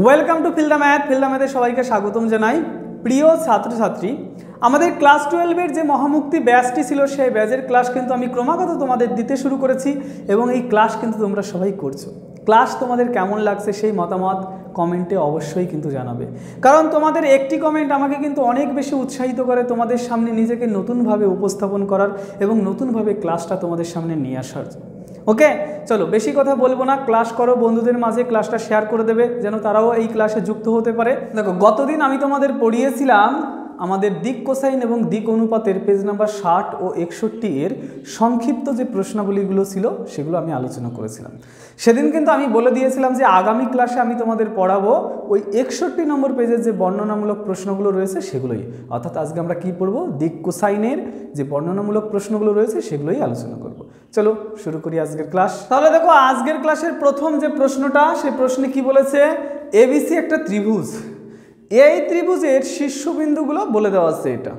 Welcome to Fill the Math. Fill the ম্যাথে সবাইকে স্বাগতম জানাই। প্রিয় ছাত্রছাত্রী, আমাদের ক্লাস 12-এর যে মহামুক্তি ব্যাচটি ছিল সেই ব্যাচের ক্লাস কিন্তু আমি ক্রমাগত তোমাদের দিতে শুরু করেছি এবং এই ক্লাস কিন্তু তোমরা সবাই করছো। ক্লাস তোমাদের কেমন লাগছে সেই মতামত কমেন্টে অবশ্যই কিন্তু জানাবে, কারণ তোমাদের একটি কমেন্ট আমাকে কিন্তু অনেক বেশি উৎসাহিত করে তোমাদের সামনে নিজেকে নতুনভাবে উপস্থাপন করার এবং নতুনভাবে ক্লাসটা তোমাদের সামনে নিয়ে আসার। ওকে, চলো বেশি কথা বলবো না, ক্লাস করো, বন্ধুদের মাঝে ক্লাসটা শেয়ার করে দেবে যেন তারাও এই ক্লাসে যুক্ত হতে পারে। দেখো, গতদিন আমি তোমাদের পড়িয়েছিলাম আমাদের দিক কোসাইন এবং দিক অনুপাতের পেজ নাম্বার 60 ও 61 এর সংক্ষিপ্ত যে প্রশ্নাবলীগুলো ছিল সেগুলো আমি আলোচনা করেছিলাম। সেদিন কিন্তু আমি বলে দিয়েছিলাম যে আগামী ক্লাসে আমি তোমাদের পড়াবো ওই 61 নম্বর পেজের যে বর্ণনামূলক প্রশ্নগুলো রয়েছে সেগুলোই, অর্থাৎ আজকে আমরা কি পড়বো, দিক কোসাইনের যে বর্ণনামূলক প্রশ্নগুলো রয়েছে সেগুলোই আলোচনা করব। চলো শুরু করি আজকের ক্লাস। তাহলে দেখো, আজকের ক্লাসের প্রথম যে প্রশ্নটা, সেই প্রশ্নে কি বলেছে, এবিসি একটা ত্রিভুজ, এই ত্রিভুজের শীর্ষবিন্দুগুলো বলে দেওয়া আছে এটা,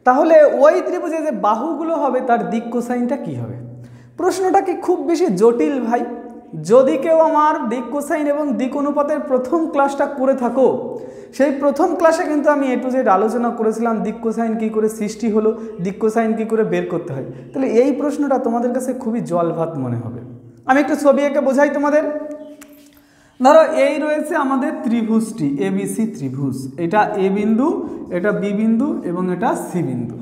তাহলে ওই ত্রিভুজে যে বাহুগুলো হবে তার দিক কোসাইনটা কি হবে? প্রশ্নটা কি খুব বেশি জটিল ভাই? যদি কেউ আমার দিক কোসাইন এবং দিক অনুপাতের প্রথম ক্লাসটা করে থাকো, সেই প্রথম ক্লাসে কিন্তু আমি এ টু জেড আলোচনা করেছিলাম দিক কোসাইন কী করে সৃষ্টি হলো, দিক কোসাইন কী করে বের করতে হয়। তাহলে এই প্রশ্নটা তোমাদের কাছে খুবই জল ভাত মনে হবে। আমি একটু ছবি এঁকে বোঝাই তোমাদের। ধরো এই রয়েছে আমাদের ত্রিভুজটি, এবিসি ত্রিভুজ, এটা এ বিন্দু, এটা বি বিন্দু এবং এটা সি বিন্দু।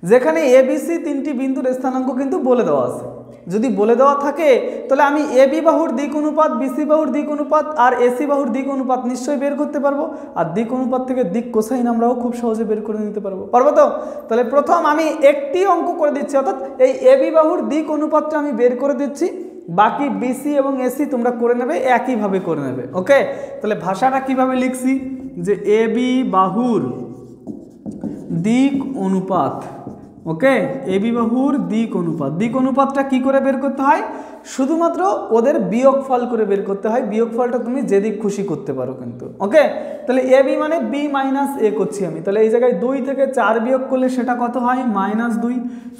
যেখানে এবিসি তিনটি বিন্দুর স্থানাঙ্ক কিন্তু বলে দেওয়া আছে। যদি বলে দেওয়া থাকে তাহলে আমি এবি বাহুর দিক অনুপাত, বিসি বাহুর দিক অনুপাত আর এসি বাহুর দিক অনুপাত নিশ্চয়ই বের করতে পারবো, আর দিক অনুপাত থেকে দিক কোসাইন আমরাও খুব সহজে বের করে নিতে পারবো। পারবো তো? তাহলে প্রথম আমি একটি অঙ্ক করে দিচ্ছি, অর্থাৎ এই এবি বাহুর দিক অনুপাতটা আমি বের করে দিচ্ছি, বাকি বিসি এবং এসি তোমরা করে নেবে, একইভাবে করে নেবে। ওকে, তাহলে ভাষাটা কিভাবে লিখছি, যে এবি বাহুর দিক অনুপাত, ওকে, এবি বাহুর দিক অনুপাত, দিক অনুপাতটা কি করে বের করতে হয়? শুধুমাত্র ওদের বিয়োগফল করে বের করতে হয়। বিয়োগফলটা তুমি যেদিক খুশি করতে পারো কিন্তু। ওকে, তাহলে এবি মানে বি মাইনাস এ করছি আমি, তাহলে এই জায়গায় 2 থেকে 4 বিয়োগ করলে সেটা কত হয়? -2।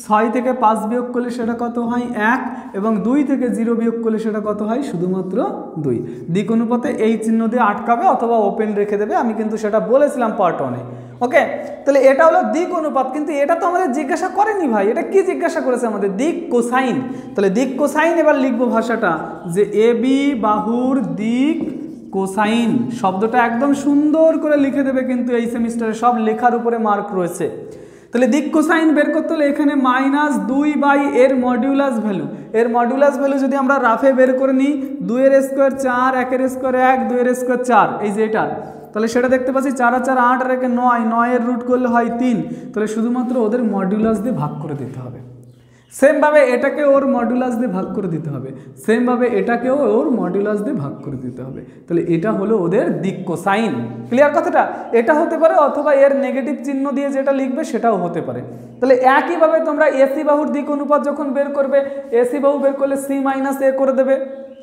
6 থেকে 5 বিয়োগ করলে সেটা কত হয়? 1। এবং 2 থেকে 0 বিয়োগ করলে সেটা কত হয়? শুধুমাত্র 2। দিক অনুপাতে এই চিহ্ন দিয়ে আটকাবে অথবা ওপেন রেখে দেবে, আমি কিন্তু সেটা বলেছিলাম পার্ট 1-এ। ওকে, তাহলে এটা হলো দিক অনুপাত, কিন্তু এটা তো আমাদের জিজ্ঞাসা করেনি ভাই। এটা কি জিজ্ঞাসা করেছে আমাদের? দিক কোসাইন। তাহলে দিক কোসাইন এবার লিখবো ভাষাটা, যে এবি বাহুর দিক কোসাইন। শব্দটা একদম সুন্দর করে লিখে দেবে, কিন্তু এই সেমিস্টারে সব লেখার উপরে মার্ক রয়েছে। তাহলে দিক কোসাইন বের করতে হলে এখানে -2 এর মডিউলাস ভ্যালু, এর মডিউলাস ভ্যালু যদি আমরা রাফে বের করে নিই, 2 এর স্কোয়ার 4, 1 এর স্কোয়ার 1, 2 এর স্কোয়ার 4, এই যে এটা, তাহলে সেটা দেখতে পাচ্ছি 4 আর 4 8 আর 1 9, 9 এর রুট করলে হয় 3। তাহলে শুধুমাত্র ওদের মডিউলাস দিয়ে ভাগ করে দিতে হবে। সেমভাবে এটাকে ওর মডিউলাস দিয়ে ভাগ করে দিতে হবে, সেমভাবে এটাকেও ওর মডিউলাস দিয়ে ভাগ করে দিতে হবে। তাহলে এটা হলো ওদের দিক কোসাইন। ক্লিয়ার কথাটা? এটা হতে পারে, অথবা এর নেগেটিভ চিহ্ন দিয়ে যেটা লিখবে সেটাও হতে পারে। তাহলে একইভাবে তোমরা এসি বাহুর দিক অনুপাত যখন বের করবে, এসি বাহু বের করলে সি মাইনাস এ করে দেবে,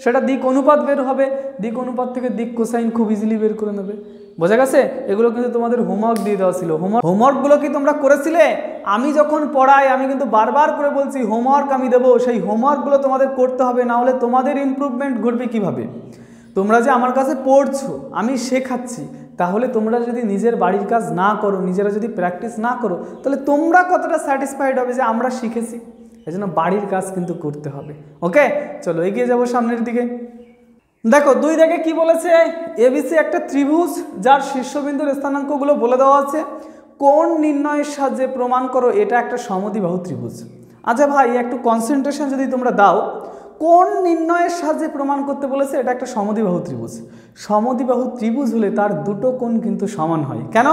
সেটা দিক অনুপাত বের হবে। দিক অনুপাত থেকে দিক কোসাইন খুব ইজিলি বের করে নেবে। বোঝা গেছে? এগুলো কিন্তু তোমাদের হোমওয়ার্ক দিয়ে দেওয়া ছিল। হোমওয়ার্কগুলো কি তোমরা করেছিলে? আমি যখন পড়াই আমি কিন্তু বারবার করে বলছি হোমওয়ার্ক আমি দেবো, সেই হোমওয়ার্কগুলো তোমাদের করতে হবে, না হলে তোমাদের ইমপ্রুভমেন্ট ঘটবে কিভাবে? তোমরা যে আমার কাছে পড়ছো, আমি শেখাচ্ছি, তাহলে তোমরা যদি নিজের বাড়ির কাজ না করো, নিজেরা যদি প্র্যাকটিস না করো, তাহলে তোমরা কতটা স্যাটিসফাইড হবে যে আমরা শিখেছি? এই জন্য বাড়ির কাজ কিন্তু করতে হবে। ওকে, চলো এগিয়ে যাবো সামনের দিকে। দেখো 2 দেখে কি বলেছে, এবিসি একটা ত্রিভুজ যার শীর্ষবিন্দুর স্থানাঙ্কগুলো বলে দেওয়া আছে। কোণ নির্ণয়ের সাহায্যে প্রমাণ করো এটা একটা সমদ্বিবাহু ত্রিভুজ। আচ্ছা ভাই, একটু কনসেন্ট্রেশন যদি তোমরা দাও, কোণ নির্ণয়ের সাহায্যে প্রমাণ করতে বলেছে এটা একটা সমদ্বিবাহু ত্রিভুজ। সমদ্বিবাহু ত্রিভুজ হলে তার দুটো কোণ কিন্তু সমান হয়। কেন?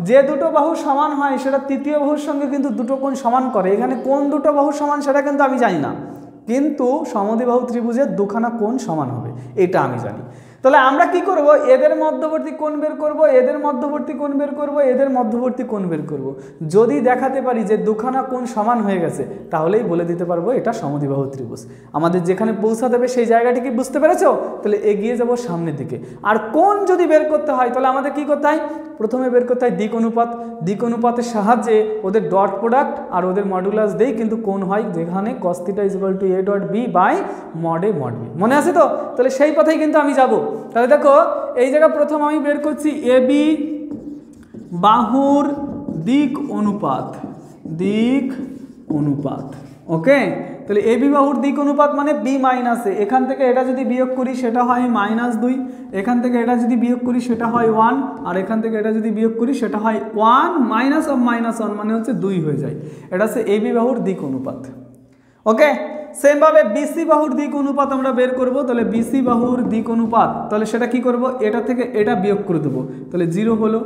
যে দুটো বাহু সমান হয় সেটা তৃতীয় বাহুর সঙ্গে কিন্তু দুটো কোণ সমান করে। এখানে কোন দুটো বাহু সমান সেটা কিন্তু আমি জানি না, কিন্তু সমদ্বিবাহু ত্রিভুজের দুখানা কোণ সমান হবে এটা আমি জানি। তাহলে আমরা কি করব, এদের মধ্যবর্তী কোণ বের করব, এদের মধ্যবর্তী কোণ বের করব, এদের মধ্যবর্তী কোণ বের করব। যদি দেখাতে পারি যে দুখানা কোণ সমান হয়ে গেছে, তাহলেই বলে দিতে পারবো এটা সমদ্বিবাহু ত্রিভুজ। আমাদের যেখানে পৌঁছা দেবে সেই জায়গাটি কি বুঝতে পেরেছো? তাহলে এগিয়ে যাব সামনের দিকে। আর কোণ যদি বের করতে হয় তাহলে আমাদের কি করতে হয়? প্রথমে বের করতে হয় দিক অনুপাত। দিক অনুপাতের সাহায্যে ওদের ডট প্রোডাক্ট আর ওদের মডুলাস দেই কিন্তু কোণ হয়, যেখানে cos θ = a dot b by mod a mod b। মনে আছে তো? তাহলে সেই পথেই কিন্তু আমি যাব। তাহলে দেখো এই জায়গা প্রথম আমি বের করছি এবি বাহুর দিক অনুপাত ওকে। তাহলে এবি বাহুর দিক অনুপাত মানে বি মাইনাস এ, এখান থেকে এটা যদি বিয়োগ করি সেটা হয় -2, এখান থেকে এটা যদি বিয়োগ করি সেটা হয় 1, আর এখান থেকে এটা যদি বিয়োগ করি সেটা হয় 1 মাইনাস অফ -1 মানে হচ্ছে 2 হয়ে যায়। এটা হচ্ছে এবি বাহুর দিক অনুপাত ওকে। সেমভাবে বিসি বাহুর দিক অনুপাত আমরা বের করব। তাহলে বিসি বাহুর দিক অনুপাত, তাহলে সেটা কি করব, এটা থেকে এটা বিয়োগ করে দেবো, তাহলে 0 হলো,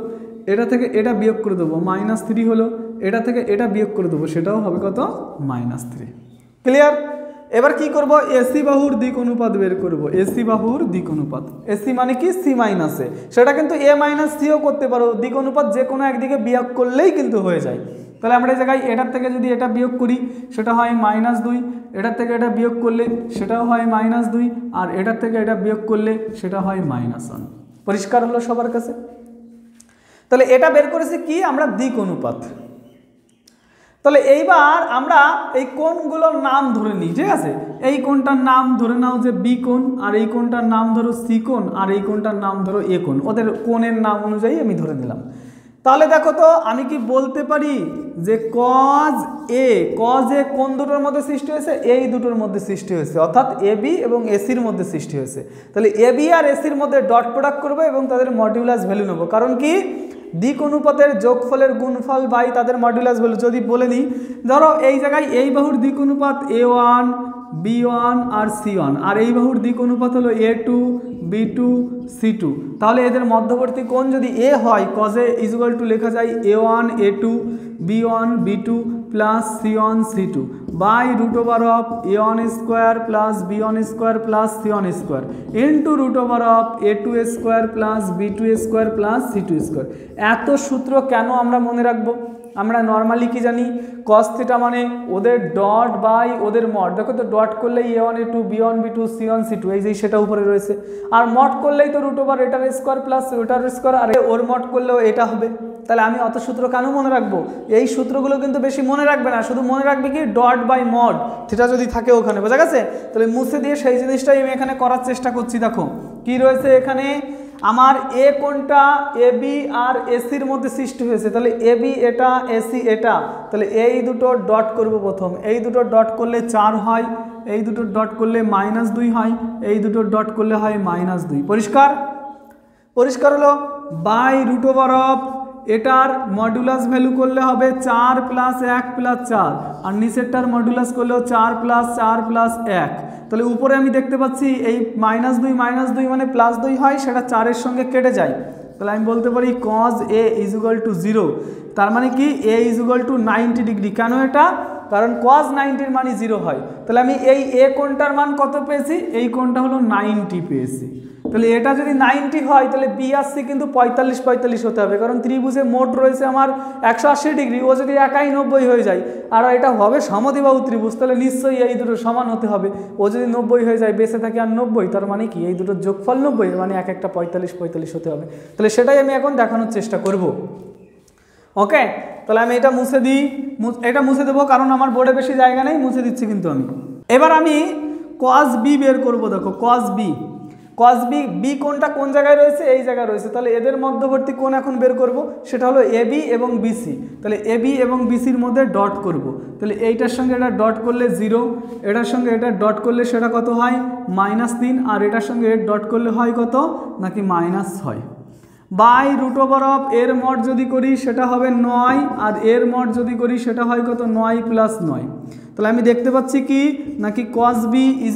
এটা থেকে এটা বিয়োগ করে দেবো -3 হলো, এটা থেকে এটা বিয়োগ করে দেবো, সেটাও হবে কত, -3। ক্লিয়ার? এবার কি করব, এসি বাহুর দিক অনুপাত বের করব। এসি বাহুর দিক অনুপাত, এসি মানে কি সি মাইনাস এ, সেটা কিন্তু এ মাইনাস সিও করতে পারো, দিক অনুপাত যে কোনো একদিকে বিয়োগ করলেই কিন্তু হয়ে যায়। তাহলে আমরা এই জায়গায় এটার থেকে যদি এটা বিয়োগ করি সেটা হয় -2, এটার থেকে এটা বিয়োগ করলে সেটাও হয় -2, আর এটার থেকে এটা বিয়োগ করলে সেটা হয় -1। পরিষ্কার হলো সবার কাছে? তাহলে এটা বের করেছি কি আমরা, দিক অনুপাত। তাহলে এইবার আমরা এই কোণগুলোর নাম ধরে নিই, ঠিক আছে? এই কোণটার নাম ধরে নাও যে বি কোণ, আর এই কোণটার নাম ধরো সি কোণ, আর এই কোণটার নাম ধরো এ কোণ, ওদের কোণের নাম অনুযায়ী আমি ধরে নিলাম। তাহলে দেখো তো আমি কি বলতে পারি যে কজ এ কোন দুটোর মধ্যে সৃষ্টি হয়েছে, এই দুটোর মধ্যে সৃষ্টি হয়েছে, অর্থাৎ এবি এবং এসির মধ্যে সৃষ্টি হয়েছে। তাহলে এবি আর এসির মধ্যে ডট প্রোডাক্ট করবো এবং তাদের মডিউলাস ভ্যালু নেব। কারণ কি, দিক অনুপাতের যোগফলের গুণফল বাই তাদের মডিউলাস ভ্যালু। যদি বলে নিই, ধরো এই জায়গায় এই বাহুর দিক অনুপাত A1 B1 আর C1, আর এই বাহুর দিক অনুপাত হলো A2 B2 C2, তাহলে এদের মধ্যবর্তী কোণ যদি এ হয়, কজ এ ইজুয়াল টু লেখা যায় A1 A2 B1 B2 plus C1 C2 by √ওভার of A1 square plus B1 square plus C1 square into √ওভার of A2 square plus B2 square plus C2 square. এত সূত্র কেন আমরা মনে রাখবো? আমরা নর্মালি কি জানি, cos থিটা মানে ওদের ডট বাই ওদের মড। দেখো তো, ডট করলেই A1 A2 B1 B2 C1 C2, এই যে সেটা উপরে রয়েছে, আর মড করলেই তো √ওভার এটার স্কোয়ার প্লাস ওটার স্কোয়ার, আর ওর মড করলেও এটা হবে। তাহলে আমি অত সূত্র কেন মনে রাখবো? এই সূত্রগুলো কিন্তু বেশি মনে রাখবে না, শুধু মনে রাখবে কি ডট বাই মড থিটা যদি থাকে ওখানে, বোঝা গেছে? তাহলে মুছে দিয়ে সেই জিনিসটাই আমি এখানে করার চেষ্টা করছি। দেখো কি রয়েছে এখানে, আমার এ কোনটা এবি আর এসির মধ্যে সৃষ্টি হয়েছে, তাহলে এবি এটা এসি এটা, তাহলে এই দুটো ডট করব প্রথম, এই দুটো ডট করলে 4 হয়, এই দুটো ডট করলে -2 হয়, এই দুটো ডট করলে হয় -2। পরিষ্কার? পরিষ্কার হলো? বাই √ওভার অফ এটার মডুলাস ভ্যালু করলে হবে 4 + 1 + 4, আর নিচেরটার মডুলাস করলেও 4 + 4 + 1। তাহলে উপরে আমি দেখতে পাচ্ছি এই -2 মানে +2 হয়, সেটা 4-এর সঙ্গে কেটে যায়। তাহলে আমি বলতে পারি cos A = 0, তার মানে কি A = 90 ডিগ্রি। কেন এটা? কারণ cos 90-র মান 0 হয়। তাহলে আমি এই এ কোণটার মান কত পেয়েছি, এই কোণটা হলো 90 পেয়েছি। তাহলে এটা যদি 90 হয় তাহলে বি আর সি কিন্তু 45 হতে হবে, কারণ ত্রিভুজে মোট রয়েছে আমার 180 ডিগ্রি, ও যদি একাই 90 হয়ে যায়, আর এটা হবে সমদ্বিবাহু ত্রিভুজ, তাহলে নিশ্চয়ই এই দুটো সমান হতে হবে। ও যদি 90 হয়ে যায়, বেঁচে থাকে আর 90, তার মানে কি এই দুটোর যোগফল 90, মানে এক একটা 45 হতে হবে। তাহলে সেটাই আমি এখন দেখানোর চেষ্টা করব। ওকে, তাহলে আমি এটা মুছে দিই, এটা মুছে দেবো কারণ আমার বোর্ডে বেশি জায়গা নেই, মুছে দিচ্ছি কিন্তু আমি। এবার আমি cos B বের করব। দেখো cos B কোনটা কোন জায়গায় রয়েছে, এই জায়গায় রয়েছে, তাহলে এদের মধ্যবর্তী কোণ এখন বের করব, সেটা হলো AB এবং BC। তাহলে AB এবং BCর মধ্যে ডট করব, তাহলে এইটার সঙ্গে এটা ডট করলে 0, এটার সঙ্গে এটা ডট করলে সেটা কত হয় -3, আর এটার সঙ্গে এর ডট করলে হয় কত নাকি -6, বাই √ওভার অফ এর মড যদি করি সেটা হবে 9, আর এর মড যদি করি সেটা হয় কত 9 + 9। তাহলে আমি দেখতে পাচ্ছি কি নাকি cos B =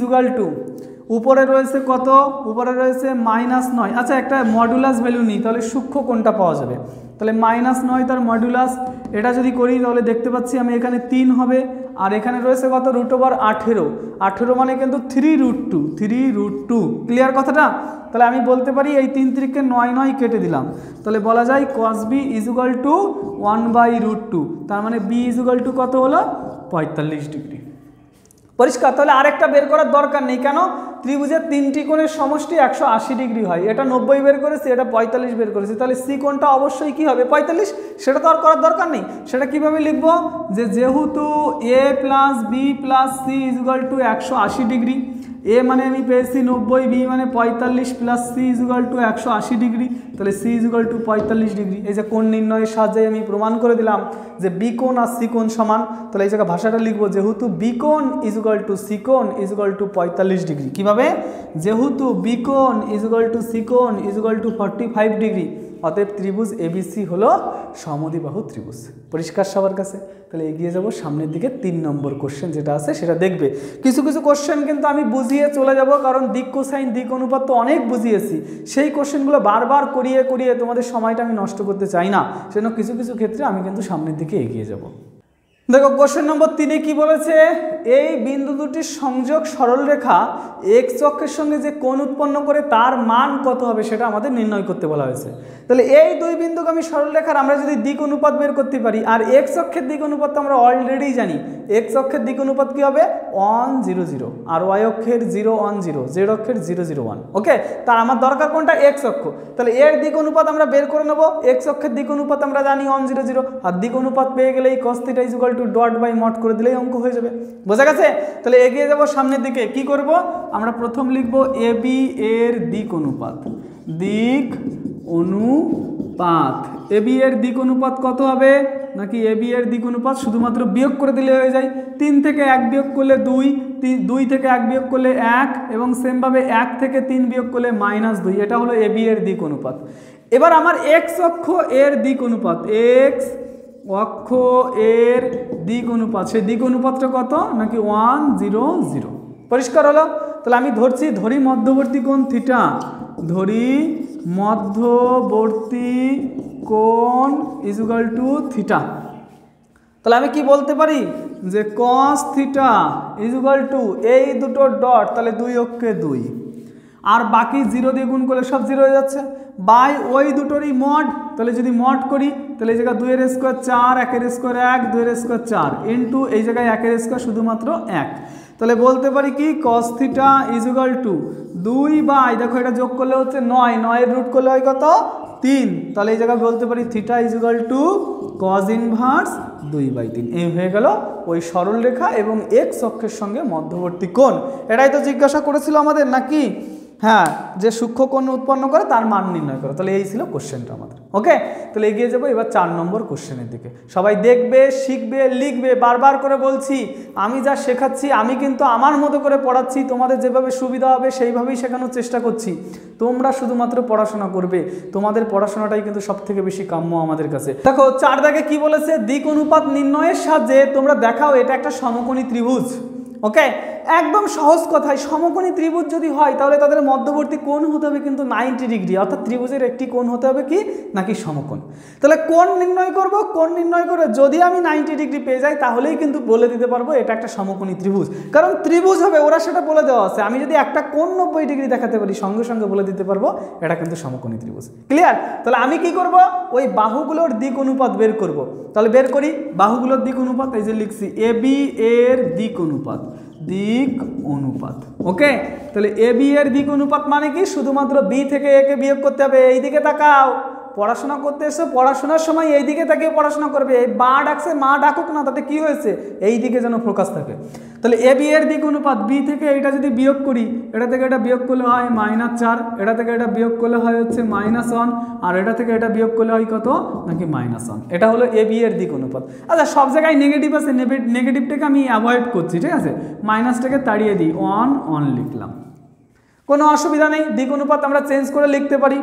উপরে রয়েছে কত, উপরে রয়েছে -9। আচ্ছা, একটা মডুলাস ভ্যালু নিই, তাহলে সূক্ষ্ম কোণটা পাওয়া যাবে। তাহলে -9 তার মডুলাস, এটা যদি করি তাহলে দেখতে পাচ্ছি আমি এখানে 3 হবে, আর এখানে রয়েছে কত √ওভার 18 মানে কিন্তু 3√2। ক্লিয়ার কথাটা? তাহলে আমি বলতে পারি এই 3 × 9 কেটে দিলাম, তাহলে বলা যায় cos B = 1/√2, তার মানে B = কত হলো 45 ডিগ্রি। পরিষ্কার? তাহলে আরেকটা বের করার দরকার নেই, কেন? ত্রিভুজের 3টি কোণের সমষ্টি 180 ডিগ্রি হয়, এটা 90 বের করেছি, এটা 45 বের করেছি, তাহলে সি কোণটা অবশ্যই কি হবে 45। সেটা তো আর করার দরকার নেই। সেটা কিভাবে লিখব, যে যেহেতু A + B + C = 180 degree, A মানে আমি পেয়েছি 90, বি মানে 45 plus C equal to 180 degree, তাহলে সি ইজুগাল টু 45 ডিগ্রি। এই যে কোণ নির্ণয়ের সাহায্যে আমি প্রমাণ করে দিলাম যে বি কোণ আর সি কোণ সমান, তাহলে এই জায়গায় ভাষাটা লিখবো যেহেতু বি কোণ ইজুগাল টু সি কোণ ইজুগাল টু 45 ডিগ্রি। কীভাবে? যেহেতু বি কোণ ইজুগাল টু সি কোণ ইজুগাল টু 45 ডিগ্রি, অতএব ত্রিভুজ এবিসি হলো সমদ্বিবাহু ত্রিভুজ। পরিষ্কার সবার কাছে? তাহলে এগিয়ে যাব সামনের দিকে। 3 নম্বর কোশ্চেন যেটা আছে সেটা দেখবে। কিছু কিছু কোশ্চেন কিন্তু আমি বুঝিয়ে চলে যাব, কারণ দিক কোসাইন দিক অনুপাত তো অনেক বুঝিয়েছি, সেই কোশ্চেনগুলো বারবার করিয়ে করিয়ে তোমাদের সময়টা আমি নষ্ট করতে চাই না, সেজন্য কিছু কিছু ক্ষেত্রে আমি কিন্তু সামনের দিকে এগিয়ে যাব। দেখো কোশ্চেন নম্বর 3 কি বলেছে, এই বিন্দু দুটির সংযোগ সরলরেখা এক্স অক্ষের সঙ্গে যে কোণ উৎপন্ন করে তার মান কত হবে সেটা আমাদের নির্ণয় করতে বলা হয়েছে। তাহলে এই দুই বিন্দুগামী সরলরেখার আমরা যদি দিক অনুপাত বের করতে পারি, আর এক্স অক্ষের দিক অনুপাত আমরা অলরেডি জানি, এক্স অক্ষের দিক অনুপাত কি হবে 1 0 0, আর ওয়াই অক্ষের 0 1 0, জেড অক্ষের 0 0 1। ওকে, তার আমার দরকার কোনটা? এক্স অক্ষ। তাহলে এর দিক অনুপাত আমরা বের করে নেব। এক্স অক্ষের দিক অনুপাত আমরা জানি 1 0 0, আর দিক অনুপাত পেয়ে গেলেই cos θ = ডট বাই মড করে দিলেই অঙ্ক হয়ে যাবে। বোঝা গেছে? তাহলে এগিয়ে যাব সামনের দিকে। কি করব? আমরা প্রথম লিখব এবি এর দিক অনুপাত। দিক অনুপাত, এবি এর দিক অনুপাত কত হবে? নাকি এবি এর দিক অনুপাত শুধুমাত্র বিয়োগ করে দিলে হয়ে যায়। 3 থেকে 1 বিয়োগ করলে 2, 2 থেকে 1 বিয়োগ করলে 1, এবং সেমভাবে 1 থেকে 3 বিয়োগ করলে -2। এটা হলো এবি এর দিক অনুপাত। এবার আমার এক্স অক্ষ এর দিক অনুপাত, এক্স অক্ষ এর দিক অনুপাত, সেই দিক অনুপাতটা কত? নাকি 1 0 0। পরিষ্কার হলো? তাহলে আমি ধরি মধ্যবর্তী কোণ থিটা, ধরি মধ্যবর্তী কোণ ইজুগাল টু থিটা। তাহলে আমি কি বলতে পারি যে cos θ ইজুগাল টু এই দুটো ডট, তাহলে 2 অক্ষে 2, আর বাকি 0 দিয়ে গুণ করলে সব 0 হয়ে যাচ্ছে, বাই ওই দুটোরই মড। তাহলে যদি মড করি তাহলে এই জায়গায় 2 এর স্কোয়ার 4, 1 এর স্কোয়ার 1, 2 এর স্কোয়ার 4, ইন্টু এই জায়গায় 1 এর স্কোয়ার শুধুমাত্র 1। তাহলে বলতে পারি কি cos θ ইজুগাল টু 2 বাই, দেখো এটা যোগ করলে হচ্ছে 9, 9 এর রুট করলে হয় কত? 3। তাহলে এই জায়গায় বলতে পারি θ ইজুগাল টু cos ইনভার্স 2/3। এই হয়ে গেল ওই সরল রেখা এবং এক্স অক্ষের সঙ্গে মধ্যবর্তী কোণ। এটাই তো জিজ্ঞাসা করেছিল আমাদের নাকি? হ্যাঁ, যে সূক্ষ্ম কোণ উৎপন্ন করে তার মান নির্ণয় করো। তাহলে এই ছিল কোশ্চেনটা আমাদের। ওকে, তাহলে এগিয়ে যাবো এবার 4 নম্বর কোশ্চেনের দিকে। সবাই দেখবে, শিখবে, লিখবে। বারবার করে বলছি, আমি যা শেখাচ্ছি আমি কিন্তু আমার মতো করে পড়াচ্ছি, তোমাদের যেভাবে সুবিধা হবে সেইভাবেই শেখানোর চেষ্টা করছি। তোমরা শুধুমাত্র পড়াশোনা করবে, তোমাদের পড়াশোনাটাই কিন্তু সব থেকে বেশি কাম্য আমাদের কাছে। দেখো 4 দাগে কি বলেছে, দিক অনুপাত নির্ণয়ের সাহায্যে তোমরা দেখাও এটা একটা সমকোণী ত্রিভুজ। ওকে, একদম সহজ কথায়, সমকোণী ত্রিভুজ যদি হয় তাহলে তাদের মধ্যবর্তী কোণ হতে হবে কিন্তু 90 ডিগ্রি, অর্থাৎ ত্রিভুজের একটি কোণ হতে হবে কি নাকি সমকোণ। তাহলে কোণ নির্ণয় করব, কোণ নির্ণয় করে যদি আমি 90 ডিগ্রি পেয়ে যাই তাহলেই কিন্তু বলে দিতে পারবো এটা একটা সমকোণী ত্রিভুজ। কারণ ত্রিভুজ হবে, ওরা সেটা বলে দেওয়া আছে। আমি যদি একটা কোণ 90 ডিগ্রি দেখাতে পারি সঙ্গে সঙ্গে বলে দিতে পারবো এটা কিন্তু সমকোণী ত্রিভুজ। ক্লিয়ার? তাহলে আমি কি করব, ওই বাহুগুলোর দিক অনুপাত বের করব। তাহলে বের করি বাহুগুলোর দিক অনুপাত। এই যে লিখছি এবি এর দিক অনুপাত, দিক অনুপাত। ওকে, তাহলে এবি এর দিক অনুপাত মানে কি? শুধুমাত্র বি থেকে এ কে বিয়োগ করতে হবে। এই দিকে তাকাও, পড়াশোনা করতে এসে পড়াশোনার সময় এই দিকে তাকিয়ে পড়াশোনা করবে। এই মা ডাকছে, মা ডাকুক না, তাতে কি হয়েছে? এই দিকে যেন ফোকাস থাকে। তাহলে এবি এর দিক অনুপাত, বি থেকে এটা যদি বিয়োগ করি, এটা থেকে এটা বিয়োগ করলে হয় -4, এটা থেকে এটা বিয়োগ করলে হয় হচ্ছে -1, আর এটা থেকে এটা বিয়োগ করলে হয় কত? নাকি -1। এটা হলো এবি এর দিক অনুপাত। আচ্ছা, সব জায়গায় নেগেটিভ আছে, নেগেটিভটাকে আমি অ্যাভয়েড করছি, ঠিক আছে? মাইনাসটাকে তাড়িয়ে দিই, 1 লিখলাম, কোনো অসুবিধা নেই। দিক অনুপাত আমরা চেঞ্জ করে লিখতে পারি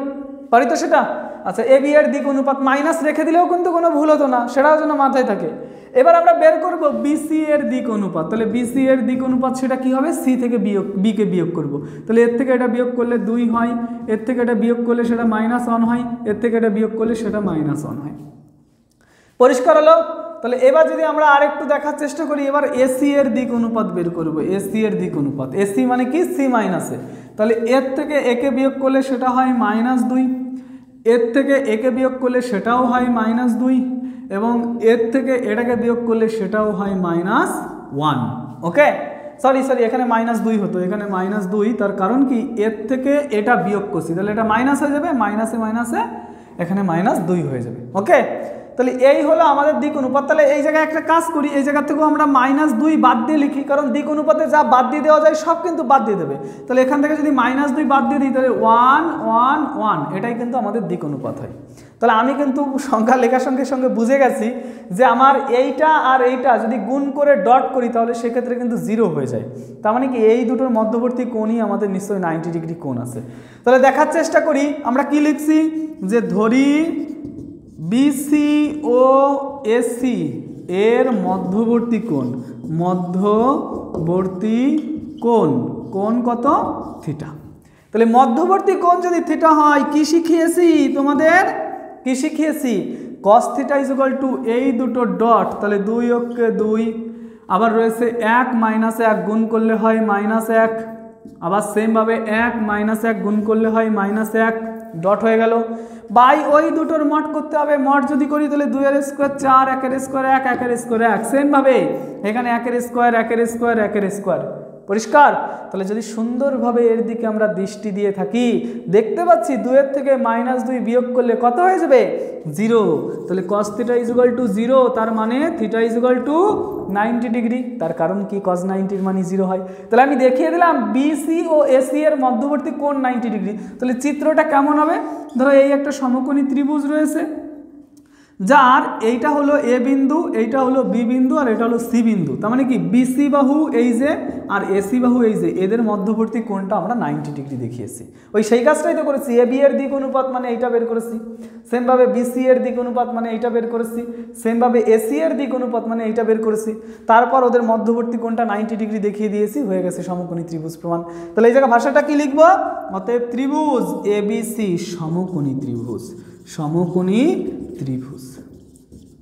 তো সেটা। আচ্ছা, এবি এর দিক অনুপাত মাইনাস রেখে দিলেও কিন্তু কোনো ভুল হতো না, সেটাও যেন মাথায় থাকে। এবার আমরা বের করব বিসি এর দিক অনুপাত। তাহলে বিসি এর দিক অনুপাত সেটা কি হবে? সি থেকে বি কে বিয়োগ করব। তাহলে এর থেকে এটা বিয়োগ করলে 2 হয়, এর থেকে এটা বিয়োগ করলে সেটা -1 হয়, এর থেকে এটা বিয়োগ করলে সেটা -1 হয়। পরিষ্কার হলো? তাহলে এবার যদি আমরা আরেকটু দেখার চেষ্টা করি, এবার এসি এর দিক অনুপাত বের করব। এসি এর দিক অনুপাত, এসি মানে কি? সি মাইনাসে। তাহলে এর থেকে একে বিয়োগ করলে সেটা হয় -2, এর থেকে একে বিয়োগ করলে সেটাও হয় -2, এবং এর থেকে এটাকে বিয়োগ করলে সেটাও হয় -1। ওকে, সরি এখানে -2 হতো, এখানে -2। তার কারণ কি? এর থেকে এটা বিয়োগ করছি, তাহলে এটা মাইনাস হয়ে যাবে, মাইনাসে মাইনাসে এখানে -2 হয়ে যাবে। ওকে, তাহলে এই হলো আমাদের দিক অনুপাত। তাহলে এই জায়গায় একটা কাজ করি, এই জায়গা থেকেও আমরা -2 বাদ দিয়ে লিখি, কারণ দিক অনুপাতে যা বাদ দিয়ে দেওয়া যায় সব কিন্তু বাদ দিয়ে দেবে। তাহলে এখান থেকে যদি -2 বাদ দিয়ে দিই তাহলে 1 1 1, এটাই কিন্তু আমাদের দিক অনুপাত হয়। তাহলে আমি কিন্তু সংখ্যা লেখার সঙ্গে সঙ্গে বুঝে গেছি যে আমার এইটা আর এইটা যদি গুণ করে ডট করি তাহলে সেক্ষেত্রে কিন্তু 0 হয়ে যায়। তার মানে কি এই দুটোর মধ্যবর্তী কোণই আমাদের নিশ্চয়ই 90 ডিগ্রি কোণ আছে। তাহলে দেখার চেষ্টা করি আমরা কি লিখছি, যে ধরি বিসি ও এসি এর মধ্যবর্তী কোণ, মধ্যবর্তী কোণ, কোণ কত? থিটা। তাহলে মধ্যবর্তী কোণ যদি থিটা হয়, কি শিখিয়েছি তোমাদের? কি শিখিয়েছি? cos theta is equal to এই দুটো ডট, তাহলে 2 অক্ষে 2, আবার রয়েছে 1 - 1 গুণ করলে হয় -1, আবার সেমভাবে 1 - 1 গুণ করলে হয় -1, ডট হয়ে গেল। বাই ওই দুটোর মড করতে হবে, মড যদি করি তাহলে 2 এর স্কোয়ার 4, 1 এর স্কোয়ার 1, 1 এর স্কোয়ার 1, সেমভাবে এখানে 1 এর স্কোয়ার 1 এর স্কোয়ার 1 এর স্কোয়ার। পরিষ্কার? তাহলে যদি সুন্দরভাবে এর দিকে আমরা দৃষ্টি দিয়ে থাকি দেখতে পাচ্ছি 2 এর থেকে -2 বিয়োগ করলে কত হয়ে যাবে? 0। তাহলে cos theta is equal to 0, তার মানে theta is equal to 90 degree. তার কারণ কি? cos 90 এর মানে 0 হয়। তাহলে আমি দেখিয়ে দিলাম বিসি ও এসি এর মধ্যবর্তী কোণ 90 ডিগ্রি। তাহলে চিত্রটা কেমন হবে? ধরো এই একটা সমকোণী ত্রিভুজ রয়েছে, যার এইটা হলো এ বিন্দু, এইটা হলো বি বিন্দু, আর এটা হলো সি বিন্দু। তার মানে কি বিসি বাহু এই যে আর এসি বাহু এই যে, এদের মধ্যবর্তী কোণটা আমরা 90 ডিগ্রি দেখিয়েছি। ওই সেই কাজটাই তো করেছি, এ বি এর দিক অনুপাত মানে এইটা বের করেছি, সেমভাবে বিসি এর দিক অনুপাত মানে এইটা বের করেছি, সেমভাবে এসি এর দিক অনুপাত মানে এইটা বের করেছি, তারপর ওদের মধ্যবর্তী কোণটা 90 ডিগ্রি দেখিয়ে দিয়েছি, হয়ে গেছে সমকোণী ত্রিভুজ প্রমাণ। তাহলে এই জায়গায় ভাষাটা কি লিখবো? অতএব ত্রিভুজ এবিসি সমকোণী ত্রিভুজ, সমকোণী ত্রিভুজ।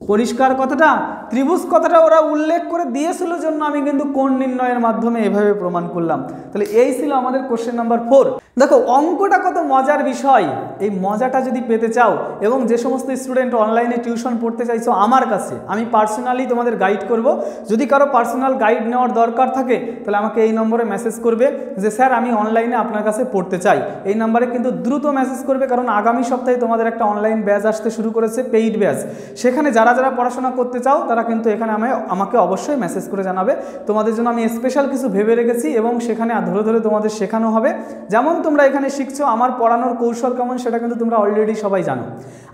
পরিষ্কার কথাটা? ত্রিভুজ কথাটা ওরা উল্লেখ করে দিয়েছিল জন্য আমি কিন্তু কোণ নির্ণয়ের মাধ্যমে এভাবে প্রমাণ করলাম। তাহলে এই ছিল আমাদের কোশ্চেন নাম্বার 4। দেখো অঙ্কটা কত মজার বিষয়, এই মজাটা যদি পেতে চাও এবং যে সমস্ত স্টুডেন্ট অনলাইনে টিউশন পড়তে চাইছো আমার কাছে, আমি পার্সোনালি তোমাদের গাইড করব। যদি কারো পার্সোনাল গাইড নেওয়ার দরকার থাকে তাহলে আমাকে এই নম্বরে মেসেজ করবে যে স্যার আমি অনলাইনে আপনার কাছে পড়তে চাই। এই নাম্বারে কিন্তু দ্রুত মেসেজ করবে, কারণ আগামী সপ্তাহে তোমাদের একটা অনলাইন ব্যাচ আসতে শুরু করেছে, পেইড ব্যাচ। সেখানে যারা যারা পড়াশোনা করতে চাও তারা কিন্তু এখানে আমাকে অবশ্যই মেসেজ করে জানাবে। তোমাদের জন্য আমি স্পেশাল কিছু ভেবে রেখেছি এবং সেখানে ধরে ধরে তোমাদের শেখানো হবে। যেমন তোমরা এখানে শিখছো, আমার পড়ানোর কৌশল কেমন সেটা কিন্তু তোমরা অলরেডি সবাই জানো।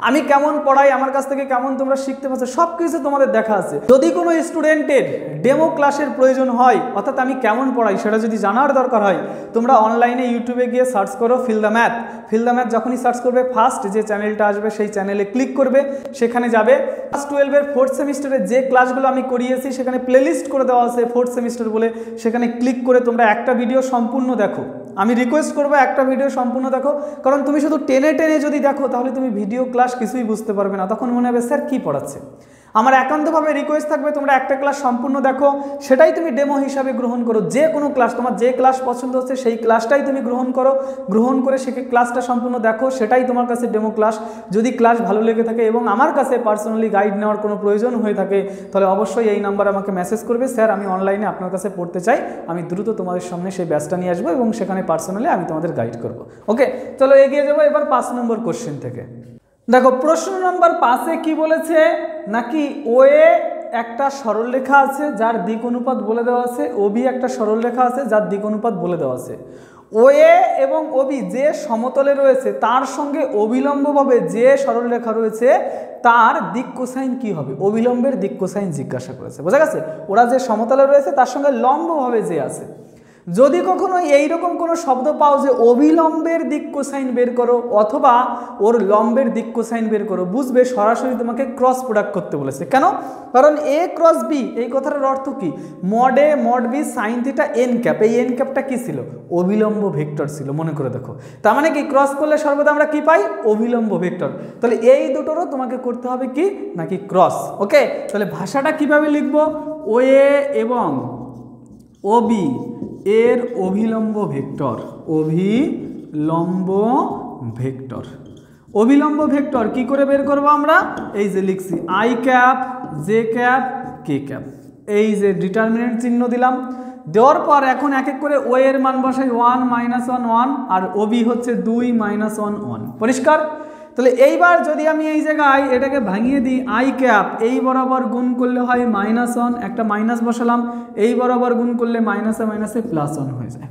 আমি কেমন পড়াই, আমার কাছ থেকে কেমন তোমরা শিখতে পারছো, সব কিছু তোমাদের দেখা আছে। যদি কোনো স্টুডেন্টের ডেমো ক্লাসের প্রয়োজন হয়, অর্থাৎ আমি কেমন পড়াই সেটা যদি জানার দরকার হয়, তোমরা অনলাইনে ইউটিউবে গিয়ে সার্চ করো Fill the Math. Fill the Math যখনই সার্চ করবে ফার্স্ট যে চ্যানেলটা আসবে সেই চ্যানেলে ক্লিক করবে, সেখানে যাবে। ক্লাস 12 এর 4th সেমিস্টারে যে ক্লাসগুলো আমি করিয়েছি সেখানে প্লেলিস্ট করে দেওয়া আছে 4th সেমিস্টার বলে, সেখানে ক্লিক করে তোমরা একটা ভিডিও সম্পূর্ণ দেখো। আমি রিকোয়েস্ট করবো একটা ভিডিও সম্পূর্ণ দেখো, কারণ তুমি শুধু টেনে টেনে যদি দেখো তাহলে তুমি ভিডিও ক্লাস কিছুই বুঝতে পারবে না, তখন মনে হবে স্যার কী পড়াচ্ছে। আমার একান্তভাবে রিকোয়েস্ট থাকবে তোমরা একটা ক্লাস সম্পূর্ণ দেখো, সেটাই তুমি ডেমো হিসাবে গ্রহণ করো। যে কোনো ক্লাস, তোমার যে ক্লাস পছন্দ হচ্ছে সেই ক্লাসটাই তুমি গ্রহণ করো, গ্রহণ করে সে ক্লাসটা সম্পূর্ণ দেখো, সেটাই তোমার কাছে ডেমো ক্লাস। যদি ক্লাস ভালো লেগে থাকে এবং আমার কাছে পার্সোনালি গাইড নেওয়ার কোনো প্রয়োজন হয়ে থাকে তাহলে অবশ্যই এই নাম্বারে আমাকে মেসেজ করবে, স্যার আমি অনলাইনে আপনার কাছে পড়তে চাই, আমি দ্রুত তোমাদের সামনে সেই ব্যাচটা নিয়ে আসবো এবং সেখানে পার্সোনালি আমি তোমাদের গাইড করব। ওকে, চলো এগিয়ে যাবো এবার 5 নম্বর কোশ্চেন থেকে। দেখো প্রশ্ন নম্বর 5-এ কি বলেছে, নাকি ওয়ে একটা সরলরেখা আছে যার দিক অনুপাত বলে দেওয়া আছে, ওবি একটা সরলরেখা আছে যার দিক অনুপাত বলে দেওয়া আছে। ওয়ে এবং ওবি যে সমতলে রয়েছে তার সঙ্গে অবিলম্বভাবে যে সরলরেখা রয়েছে তার দিক কোসাইন কি হবে, অবিলম্বের দিক কোসাইন জিজ্ঞাসা করেছে। বোঝা গেছে? ওরা যে সমতলে রয়েছে তার সঙ্গে লম্বভাবে যে আছে। যদি কখনো এইরকম কোনো শব্দ পাও যে অবিলম্বের দিক কোসাইন বের করো অথবা ওর লম্বের দিক কোসাইন বের করো, বুঝবে সরাসরি তোমাকে ক্রস প্রোডাক্ট করতে বলেছে। কেন? কারণ এ ক্রস বি এই কথাটার অর্থ কি, mod A mod B sine theta N cap, এই এন ক্যাপটা কি ছিল, অবিলম্ব ভেক্টর ছিল। মনে করে দেখো, তার মানে কি ক্রস করলে সর্বদা আমরা কি পাই, অবিলম্ব ভেক্টর। তাহলে এই দুটোরও তোমাকে করতে হবে কি, নাকি ক্রস। ওকে, তাহলে ভাষাটা কিভাবে লিখবো, ওয়ে এবং ওবি এর অভিলম্ব ভেক্টর, অভিলম্ব ভেক্টর। অভিলম্ব ভেক্টর কি করে বের করবো আমরা, এই যে লিখছি I cap J cap K cap, এই যে ডিটারমিনেন্ট চিহ্ন দিলাম, দেওয়ার পর এখন এক এক করে ও এর মান বসাই 1 - 1 1 আর ওবি হচ্ছে 2 - 1 1। পরিষ্কার? তাহলে এইবার যদি আমি এই জায়গায় এটাকে ভাঙিয়ে দিই আই ক্যাপ, এই বরাবর গুণ করলে হয় -1, একটা মাইনাস বসালাম, এই বরাবর গুণ করলে মাইনাসে মাইনাসে +1 হয়ে যায়।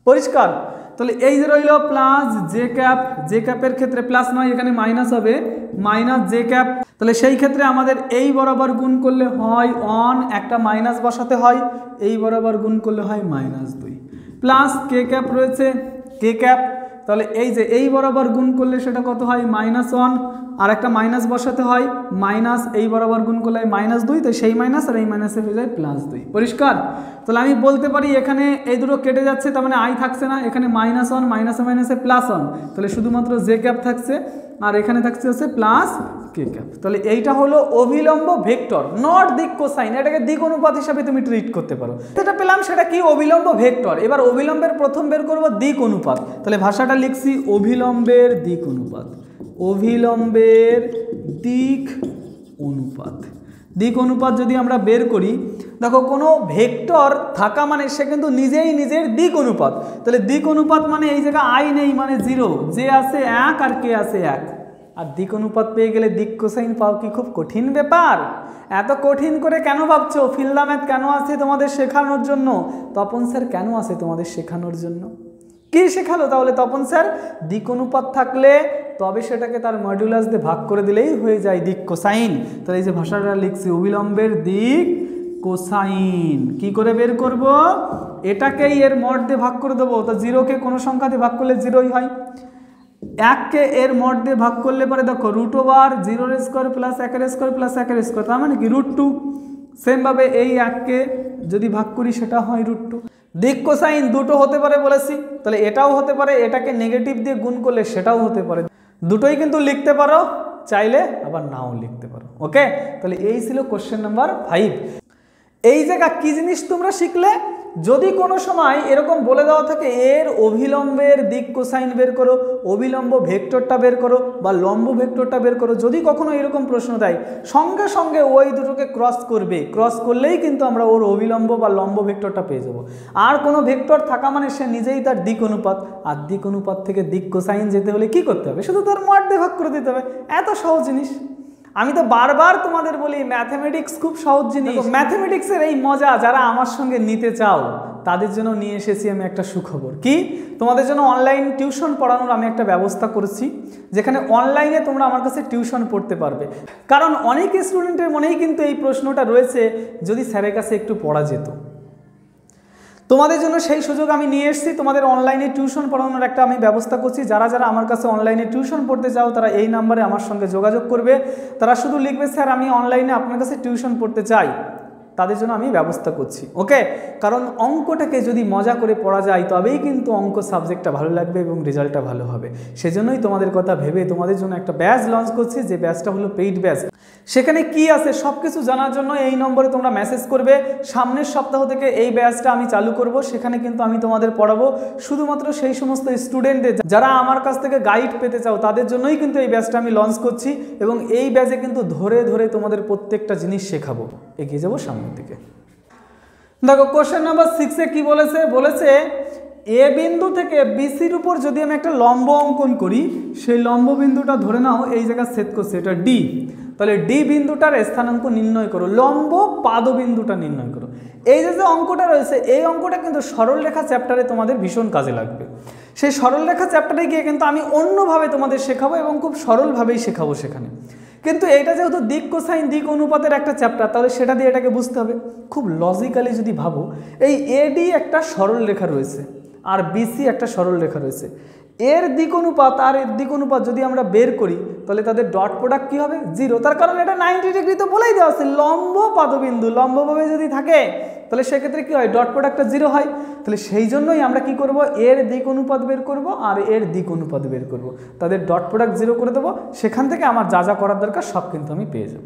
পরিষ্কার? তাহলে এই যে রইল প্লাস জে ক্যাপ, জে ক্যাপের ক্ষেত্রে প্লাস নয়, এখানে মাইনাস হবে, মাইনাস জে ক্যাপ। তাহলে সেই ক্ষেত্রে আমাদের এই বরাবর গুণ করলে হয় 1, একটা মাইনাস বসাতে হয়, এই বরাবর গুণ করলে হয় -2, প্লাস কে ক্যাপ রয়েছে, কে ক্যাপ। তাহলে এই যে এই বরাবর গুণ করলে সেটা কত হয় -1, আর একটা মাইনাস বসাতে হয়, মাইনাস এই বরাবর গুণ করলে -2, তো সেই মাইনাস আর এই মাইনাসে হয়ে যায় +2। পরিষ্কার? তাহলে আমি বলতে পারি এখানে এই দুটো কেটে যাচ্ছে, তার মানে আই থাকছে না, এখানে -1 মাইনাসে মাইনাসে +1, তাহলে শুধুমাত্র জে ক্যাপ থাকছে, আর এখানে থাকছে হচ্ছে প্লাস কে ক্যাপ। তাহলে এইটা হলো অভিলম্ব ভেক্টর, নট দিক কোসাইন, এটাকে দিক অনুপাত হিসাবে তুমি ট্রিট করতে পারো। যেটা পেলাম সেটা কি? অভিলম্ব ভেক্টর। এবার অভিলম্বের প্রথম বের করব দিক অনুপাত। তাহলে ভাষাটা লিখছি অভিলম্বের দিক অনুপাত, অভিলম্বের দিক অনুপাত। দিক অনুপাত যদি আমরা বের করি, দেখো কোনো ভেক্টর থাকা মানে সে কিন্তু নিজেই নিজের দিক অনুপাত। তাহলে দিক অনুপাত মানে এই জায়গায় আই নেই মানে 0, যে আছে 1 আর কে আছে 1, আর দিক অনুপাত পেয়ে গেলে দিক কোসাইন পাও কি খুব কঠিন ব্যাপার? এত কঠিন করে কেন ভাবছো? ফিল্ডা ম্যাথ কেন আছে তোমাদের শেখানোর জন্য? তপন স্যার কেন আছে তোমাদের শেখানোর জন্য? কি শেখালো তাহলে তপন স্যার? দিক অনুপাত থাকলে তবে সেটাকে তার মডুলাস দিয়ে ভাগ করে দিলেই হয়ে যায় দিক কোসাইন। তাহলে এই যে ভাষাটা লিখছি অভিলম্বের দিক কোসাইন, কি করে বের করব? এটাকেই এর মড দিয়ে ভাগ করে দেবো। তো 0কে কোনো সংখ্যা দিয়ে ভাগ করলে 0ই হয়, 1কে এর মড দিয়ে ভাগ করলে পরে দেখো √0² প্লাস 1² প্লাস 1², তার মানে কি √2। সেমভাবে এই 1কে যদি ভাগ করি সেটা হয় √2। দিক কোসাইন দুটো হতে পারে বলেছি, তাহলে এটাও হতে পারে, এটাকে নেগেটিভ দিয়ে গুণ করলে সেটাও হতে পারে, দুটোই কিন্তু লিখতে পারো, চাইলে আবার নাও লিখতে পারো। ওকে, তাহলে এই ছিল কোশ্চেন নাম্বার 5। এই জায়গা কি জিনিস তোমরা শিখলে? যদি কোনো সময় এরকম বলে দেওয়া থাকে এর অভিলম্বের দিক কোসাইন বের করো, অভিলম্ব ভেক্টরটা বের করো বা লম্ব ভেক্টরটা বের করো, যদি কখনো এরকম প্রশ্ন দেয় সঙ্গে সঙ্গে ওই দুটোকে ক্রস করবে, ক্রস করলেই কিন্তু আমরা ওর অভিলম্ব বা লম্ব ভেক্টরটা পেয়ে যাব। আর কোনো ভেক্টর থাকা মানে সে নিজেই তার দিক অনুপাত, আর দিক অনুপাত থেকে দিক কোসাইন যেতে হলে কি করতে হবে? শুধু তার মড দিয়ে ভাগ করে দিতে হবে। এত সহজ জিনিস। আমি তো বারবার তোমাদের বলি ম্যাথমেটিক্স খুব সহজ জিনিস। ম্যাথমেটিক্সের এই মজা যারা আমার সঙ্গে নিতে চাও তাদের জন্য নিয়ে এসেছি আমি একটা সুখবর। কি? তোমাদের জন্য অনলাইন টিউশন পড়ানোর আমি একটা ব্যবস্থা করেছি, যেখানে অনলাইনে তোমরা আমার কাছে টিউশন পড়তে পারবে। কারণ অনেক স্টুডেন্টের মনেই কিন্তু এই প্রশ্নটা রয়েছে, যদি স্যারের কাছে একটু পড়া যেত। তোমাদের জন্য সেই সুযোগ আমি নিয়ে এসেছি, তোমাদের অনলাইনে টিউশন পড়ানোর একটা আমি ব্যবস্থা করছি। যারা যারা আমার কাছে অনলাইনে টিউশন পড়তে চাও তারা এই নাম্বারে আমার সঙ্গে যোগাযোগ করবে। তারা শুধু লিখবে স্যার আমি অনলাইনে আপনার কাছে টিউশন পড়তে চাই, তাদের জন্য আমি ব্যবস্থা করছি। ওকে, কারণ অঙ্কটাকে যদি মজা করে পড়া যায় তবেই কিন্তু অঙ্ক সাবজেক্টটা ভালো লাগবে এবং রেজাল্টটা ভালো হবে। সেজন্যই তোমাদের কথা ভেবে তোমাদের জন্য একটা ব্যাচ লঞ্চ করছি, যে ব্যাচটা হলো পেইড ব্যাচ। সেখানে কি আছে সব কিছু জানার জন্য এই নম্বরে তোমরা মেসেজ করবে। সামনের সপ্তাহ থেকে এই ব্যাচটা আমি চালু করব, সেখানে কিন্তু আমি তোমাদের পড়াবো শুধুমাত্র সেই সমস্ত স্টুডেন্টদের যারা আমার কাছ থেকে গাইড পেতে চাও, তাদের জন্যই কিন্তু এই ব্যাচটা আমি লঞ্চ করছি। এবং এই ব্যাচে কিন্তু ধরে ধরে তোমাদের প্রত্যেকটা জিনিস শেখাবো, এগিয়ে যাবো সামনের দিকে। দেখো কোশ্চেন নাম্বার 6-এ কি বলেছে? বলেছে এ বিন্দু থেকে বিসির উপর যদি আমি একটা লম্ব অঙ্কন করি, সেই লম্ব বিন্দুটা ধরে নাও এই জায়গায় ছেদ করছে, এটা ডি। তাহলে ডি বিন্দুটার স্থানাঙ্ক নির্ণয় করো, লম্ব পাদবিন্দুটা নির্ণয় করো। এই যে অঙ্কটা রয়েছে, এই অঙ্কটা কিন্তু সরলরেখা চ্যাপ্টারে তোমাদের ভীষণ কাজে লাগবে। সেই সরলরেখা চ্যাপ্টারে গিয়ে কিন্তু আমি অন্যভাবে তোমাদের শেখাবো এবং খুব সরলভাবেই শেখাবো সেখানে। কিন্তু এটা যেহেতু দিক কোসাইন দিক অনুপাতের একটা চ্যাপ্টার, তাহলে সেটা দিয়ে এটাকে বুঝতে হবে। খুব লজিক্যালি যদি ভাবো, এই এডি একটা সরল রেখা রয়েছে আর বিসি একটা সরল রেখা রয়েছে, এর দিক অনুপাত আর এর দিক অনুপাত যদি আমরা বের করি তাহলে তাদের ডট প্রোডাক্ট কি হবে? 0। তার কারণ এটা 90 ডিগ্রি তো বলেই দেওয়া আছে, লম্ব পাদবিন্দু লম্বভাবে যদি থাকে তাহলে সেক্ষেত্রে কি হয়? ডট প্রোডাক্টটা 0 হয়। তাহলে সেই জন্যই আমরা কি করব? এর দিক অনুপাত বের করব আর এর দিক অনুপাত বের করব, তাদের ডট প্রোডাক্ট 0 করে দেবো। সেখান থেকে আমার যা যা করার দরকার সব কিন্তু আমি পেয়ে যাব।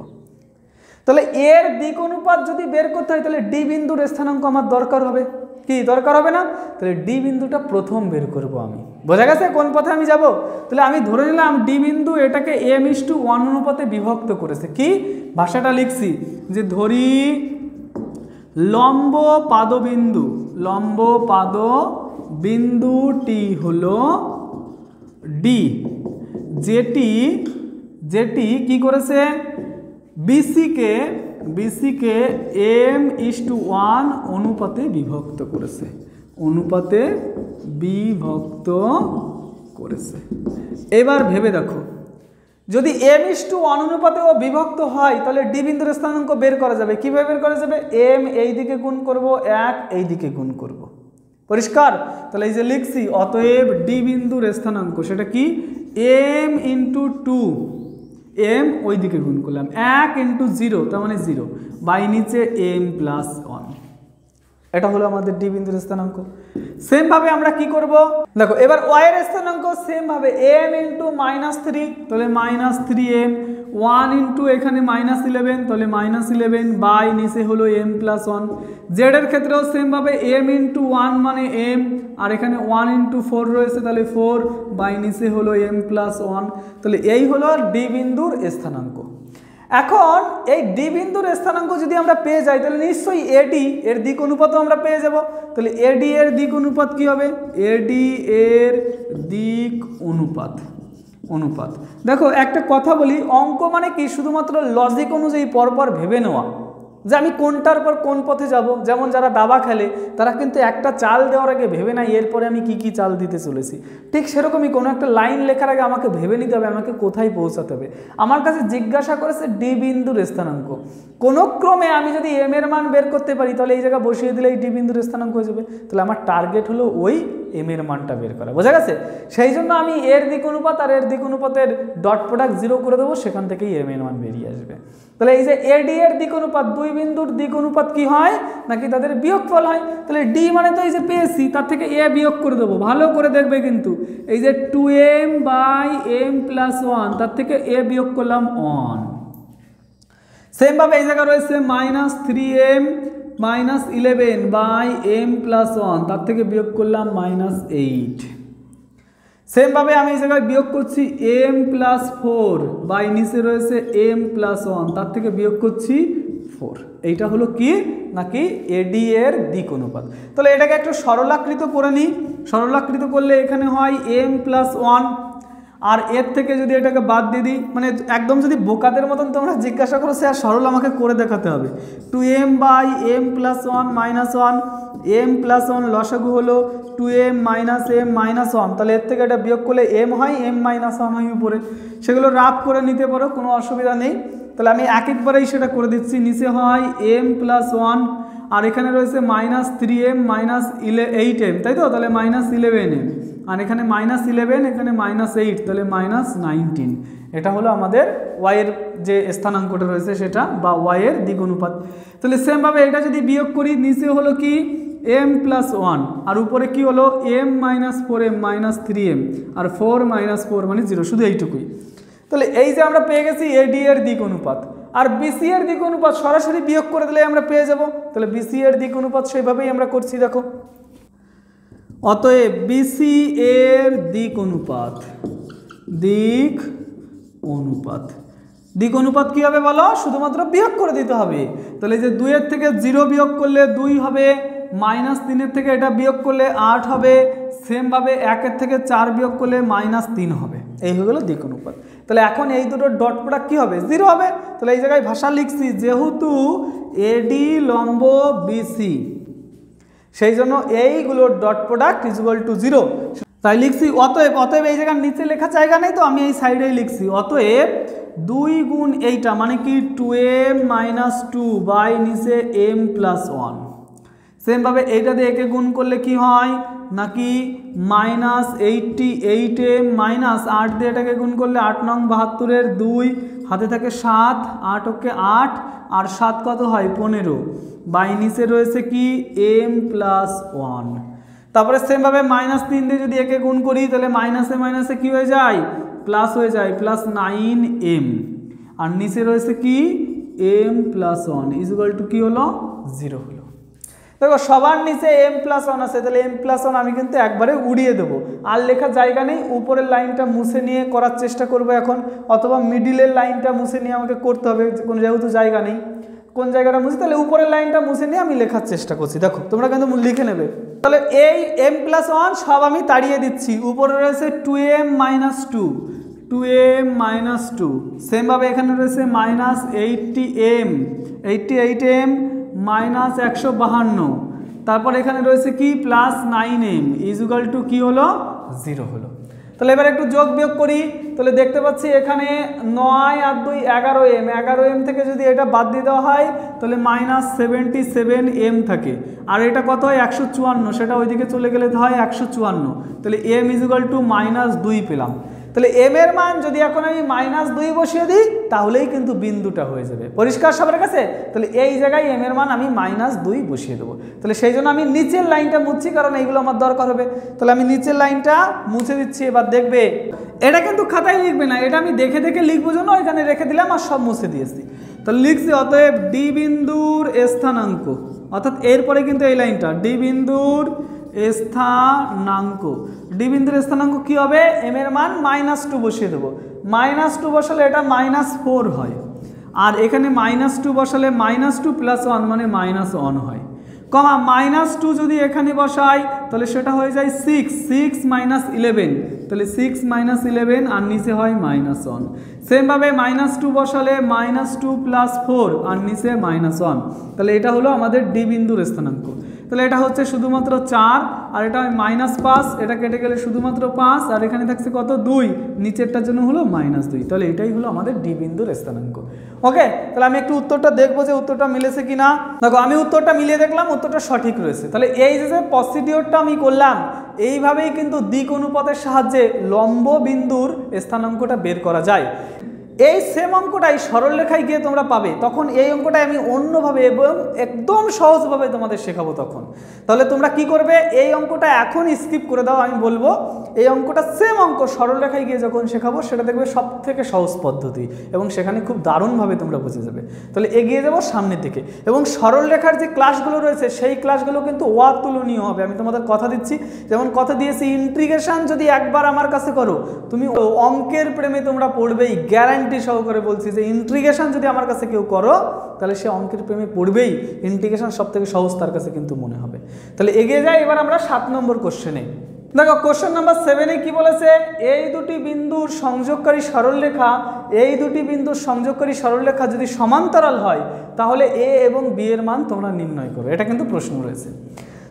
তাহলে এর দিক অনুপাত যদি বের করতে হয় তাহলে ডি বিন্দুর স্থানাঙ্ক আমার দরকার হবে। কি দরকার হবে না? তাহলে ডি বিন্দুটা প্রথম বের করব আমি। বোঝা গেছে কোন পথে আমি যাব? তাহলে আমি ধরে নিলাম ডি বিন্দু এটাকে m:1 অনুপাতে বিভক্ত করেছে। কি ভাষাটা লিখছি যে ধরি লম্ব পাদবিন্দু, লম্ব পাদবিন্দুটি হলো ডি, যেটি কি করেছে বিসিকে m:1 অনুপাতে বিভক্ত করেছে, এবার ভেবে দেখো, যদি m:1 অনুপাতেও বিভক্ত হয় তাহলে ডি বিন্দুর স্থানাঙ্ক বের করা যাবে। কিভাবে বের করা যাবে? m এই দিকে গুণ করব, 1 এই দিকে গুণ করব। পরিষ্কার? তাহলে এই যে লিখছি, অতএব ডি বিন্দুর স্থানাঙ্ক সেটা কি m×2, m ওই দিকে গুণ করলাম, 1×0 তার মানে 0 বাই নিচে m+1। এটা হলো আমাদের ডি বিন্দুর স্থানাঙ্ক। সেম ভাবে আমরা কি করব দেখো, এবার y এর স্থানাঙ্ক সেম ভাবে m×-3, তাহলে -3m, 1 এখানে -11, তাহলে -11 বাই নিচে হলো m+1। z এর ক্ষেত্রেও সেম ভাবে m×1 মানে m, আর এখানে 1×4 রয়েছে, তাহলে 4 বাই নিচে হলো m+1। তাহলে এই হলো ডি বিন্দুর স্থানাঙ্ক। এখন এই ডি বিন্দুর স্থানাঙ্ক যদি আমরা পেয়ে যাই তাহলে নিশ্চয়ই এডি এর দিক অনুপাতও আমরা পেয়ে যাব। তাহলে এডি এর দিক অনুপাত কি হবে? এডি এর দিক অনুপাত দেখো, একটা কথা বলি, অঙ্ক মানে কি শুধুমাত্র লজিক অনুযায়ী পরপর ভেবে নেওয়া যে আমি কোনটার পর কোন পথে যাব। যেমন যারা দাবা খেলে তারা কিন্তু একটা চাল দেওয়ার আগে ভেবে নেয় এরপরে আমি কি চাল দিতে চলেছি। ঠিক সেরকমই কোনো একটা লাইন লেখার আগে আমাকে ভেবে নিতে হবে আমাকে কোথায় পৌঁছাতে হবে। আমার কাছে জিজ্ঞাসা করেছে ডি বিন্দুর স্থানাঙ্ক, কোনো ক্রমে আমি যদি এম এর মান বের করতে পারি তাহলে এই জায়গায় বসিয়ে দিলে এই ডি বিন্দুর স্থানাঙ্ক হয়ে যাবে। তাহলে আমার টার্গেট হলো ওই এম এর মানটা বের করা, বোঝা গেছে? সেই জন্য আমি এর দিক অনুপাত আর এর দিক অনুপাতের ডট প্রোডাক্ট 0 করে দেবো, সেখান থেকেই এম এর মান বেরিয়ে আসবে। তাহলে এই যে এডি এর দিক অনুপাত, দুই বিন্দুর দিক অনুপাত কি হয় নাকি তাদের বিয়োগফল হয়। তাহলে ডি মানে তো এই যে পেয়েছি, তার থেকে এ বিয়োগ করে দেবো। ভালো করে দেখবে কিন্তু এই যে 2m/m+1, তার থেকে এ বিয়োগ করলাম 1। সেম ভাবে এই জায়গা রয়েছে -3m-11/m+1, তার থেকে বিয়োগ করলাম -8। সেম ভাবে আমি এই জায়গায় বিয়োগ করছি m+4 বাই নিচে রয়েছে m+1, তার থেকে বিয়োগ করছি 4। এইটা হলো কি নাকি এডি এর দিক অনুপাত। তাহলে এটাকে একটু সরলাকৃত করে নিই। সরলাকৃত করলে এখানে হয় m+1, আর এর থেকে যদি এটাকে বাদ দিয়ে দিই, মানে একদম যদি বোকাদের মতন তোমরা জিজ্ঞাসা করো সে আর সরল আমাকে করে দেখাতে হবে। 2m/m+1 -1, m+1 লসাগু হলো 2m-m-1, তাহলে এর থেকে এটা বিয়োগ করলে m হয়, m-1 হয় উপরে। সেগুলো রাফ করে নিতে পারো, কোনো অসুবিধা নেই। তাহলে আমি একবারেই সেটা করে দিচ্ছি। নিচে হয় m+1, আর এখানে রয়েছে -3m -8m, তাই তো? তাহলে -11m, আর এখানে -11, এখানে -8, তাহলে -19। এটা হলো আমাদের y এর যে স্থানাঙ্কটা রয়েছে সেটা, বা y এর দিক অনুপাত। তাহলে সেমভাবে এটা যদি বিয়োগ করি, নিচে হলো কি m+1, আর উপরে কি হলো m-4m -3m, আর 4 -4 মানে 0, শুধু এইটুকুই। তাহলে এই যে আমরা পেয়ে গেছি এডি এর দিক অনুপাত, আর বিসি এর দিক অনুপাত সরাসরি বিয়োগ করে দিলে আমরা পেয়ে যাব। তাহলে বিসি এর দিক অনুপাত সেইভাবেই আমরা করছি, দেখো। অতএব বিসি এর দিক অনুপাত কি হবে বলো? শুধুমাত্র বিয়োগ করে দিতে হবে। তাহলে যে 2 এর থেকে 0 বিয়োগ করলে 2 হবে, -3 এর থেকে এটা বিয়োগ করলে 8 হবে, সেমভাবে 1 এর থেকে 4 বিয়োগ করলে -3 হবে। এই হয়ে গেল দিক অনুপাত। তাহলে এখন এই দুটো ডট প্রোডাক্ট কি হবে? 0 হবে। তাহলে এই জায়গায় ভাষা লিখছি, যেহেতু এডি লম্ব বিসি, সেই জন্য এইগুলো ডট প্রোডাক্ট =0, তাই লিখছি অতএব এই জায়গার নিচে লেখার জায়গা নেই, তো আমি এই সাইডেই লিখছি অতএব 2 গুণ এইটা মানে কি 2m-2 বাই নিচে m+1। সেমভাবে এইটা দিয়ে একে গুণ করলে কি হয় নাকি -88m -8 দিয়ে এটাকে গুণ করলে 8 নং 72 2 হাতে থাকে 7, 8 ওকে 8, আর 7 কত হয় 15, বাই নিচে রয়েছে কি m+1। তারপরে সেমভাবে -3 দিয়ে যদি একে গুণ করি তাহলে মাইনাসে মাইনাসে কি হয়ে যায়? প্লাস হয়ে যায়, +9m, আর নিচে রয়েছে কি m+1 = কি হলো 0 হলো। দেখো সবার নিচে m+1 আছে, তাহলে m+1 আমি কিন্তু একবারে উড়িয়ে দেবো, আর লেখার জায়গা নেই। উপরের লাইনটা মুছে নিয়ে করার চেষ্টা করব এখন, অথবা মিডিলের লাইনটা মুছে নিয়ে আমাকে করতে হবে, কোনো যেহেতু জায়গা নেই। কোন জায়গাটা মুছে? তাহলে উপরের লাইনটা মুছে নিয়ে আমি লেখার চেষ্টা করছি, দেখো তোমরা কিন্তু লিখে নেবে। তাহলে এই m+1 সব আমি তাড়িয়ে দিচ্ছি। উপরে রয়েছে 2m-2, 2m মাইনাস 2, সেমভাবে এখানে রয়েছে মাইনাস 88m মাইনাস 152, তারপর এখানে রয়েছে কি প্লাস 9m ইজুগাল টু কি হলো 0 হলো। তাহলে এবার একটু যোগ বিয়োগ করি, তাহলে দেখতে পাচ্ছি এখানে 9 আর 2 11m থেকে যদি এটা বাদ দিয়ে দেওয়া হয় তাহলে মাইনাস 77m থাকে, আর এটা কত হয় 154, সেটা ওইদিকে চলে গেলে হয় 154, তাহলে m ইজুগাল টু মাইনাস 2 পেলাম। তাহলে m এর মান যদি এখন আমি মাইনাস 2 বসিয়ে দিই তাহলেই কিন্তু বিন্দুটা হয়ে যাবে। পরিষ্কার সবার কাছে? তাহলে এই জায়গায় m এর মান আমি মাইনাস 2 বসিয়ে দেবো। তাহলে সেই জন্য আমি নিচের লাইনটা মুছছি, কারণ এইগুলো আমার দরকার হবে। তাহলে আমি নিচের লাইনটা মুছে দিচ্ছি। এবার দেখবে এটা কিন্তু খাতায় লিখবে না, এটা আমি দেখে দেখে লিখবো জন্য এখানে রেখে দিলাম আর সব মুছে দিয়েছি। তাহলে লিখছি অতএব ডি বিন্দুর স্থানাঙ্ক, অর্থাৎ এরপরে কিন্তু এই লাইনটা ডি বিন্দুর স্থানাঙ্ক, ডি বিন্দুর স্থানাঙ্ক কি হবে, m এর মান মাইনাস 2 বসিয়ে দেবো। মাইনাস 2 বসালে এটা মাইনাস 4 হয়, আর এখানে মাইনাস 2 বসালে মাইনাস 2 প্লাস 1 মানে মাইনাস 1 হয়, কমা মাইনাস 2 যদি এখানে বসাই তাহলে সেটা হয়ে যায় 6 মাইনাস 11, তাহলে 6 মাইনাস 11 আর নিচে হয় মাইনাস 1। সেমভাবে মাইনাস 2 বসালে মাইনাস 2 প্লাস 4 আর নিচে মাইনাস 1, তাহলে এটা হলো আমাদের ডি বিন্দুর স্থানাঙ্ক। তাহলে এটা হচ্ছে শুধুমাত্র 4, আর এটা মাইনাস 5, এটা কেটে গেলে শুধুমাত্র 5, আর এখানে থাকছে কত 2, নিচেরটার জন্য হলো মাইনাস 2। তাহলে এটাই হলো আমাদের ডি বিন্দুর স্থানাঙ্ক। ওকে, তাহলে আমি একটু উত্তরটা দেখবো যে উত্তরটা মিলেছে কিনা। দেখো আমি উত্তরটা মিলিয়ে দেখলাম, উত্তরটা সঠিক রয়েছে। তাহলে এই যে প্রসিডিওরটা আমি করলাম, এইভাবেই কিন্তু দিক অনুপাতের সাহায্যে লম্ব বিন্দুর স্থানাঙ্কটা বের করা যায়। এই সেম অঙ্কটাই সরলরেখায় গিয়ে তোমরা পাবে, তখন এই অঙ্কটাই আমি অন্যভাবে এবং একদম সহজভাবে তোমাদের শেখাবো তখন। তাহলে তোমরা কি করবে, এই অঙ্কটা এখন স্কিপ করে দাও, আমি বলবো এই অঙ্কটা সেম অঙ্ক সরলরেখায় গিয়ে যখন শেখাবো সেটা দেখবে সব থেকে সহজ পদ্ধতি, এবং সেখানে খুব দারুণভাবে তোমরা বুঝে যাবে। তাহলে এগিয়ে যাবো সামনের দিকে, এবং সরলরেখার যে ক্লাসগুলো রয়েছে সেই ক্লাসগুলো কিন্তু অতুলনীয় হবে, আমি তোমাদের কথা দিচ্ছি। যেমন কথা দিয়েছি, ইন্টিগ্রেশন যদি একবার আমার কাছে করো তুমি অঙ্কের প্রেমে তোমরা পড়বেই, গ্যারান্টি সহকারে বলছি যে ইন্টিগ্রেশন যদি আমার কাছে কেউ করো তাহলে সে অঙ্কের প্রেমে পড়বেই। ইন্টিগ্রেশন সব থেকে সহজ তার কাছে কিন্তু মনে হবে। তাহলে এগিয়ে যাই এবার আমরা 7 নম্বর কোশ্চেনে। দেখো কোশ্চেন নাম্বার 7-এ কি বলেছে, এই দুটি বিন্দুর সংযোগকারী সরলরেখা, এই দুটি বিন্দুর সংযোগকারী সরলরেখা যদি সমান্তরাল হয় তাহলে এ এবং বি এর মান তোমরা নির্ণয় করো। এটা কিন্তু প্রশ্ন রয়েছে।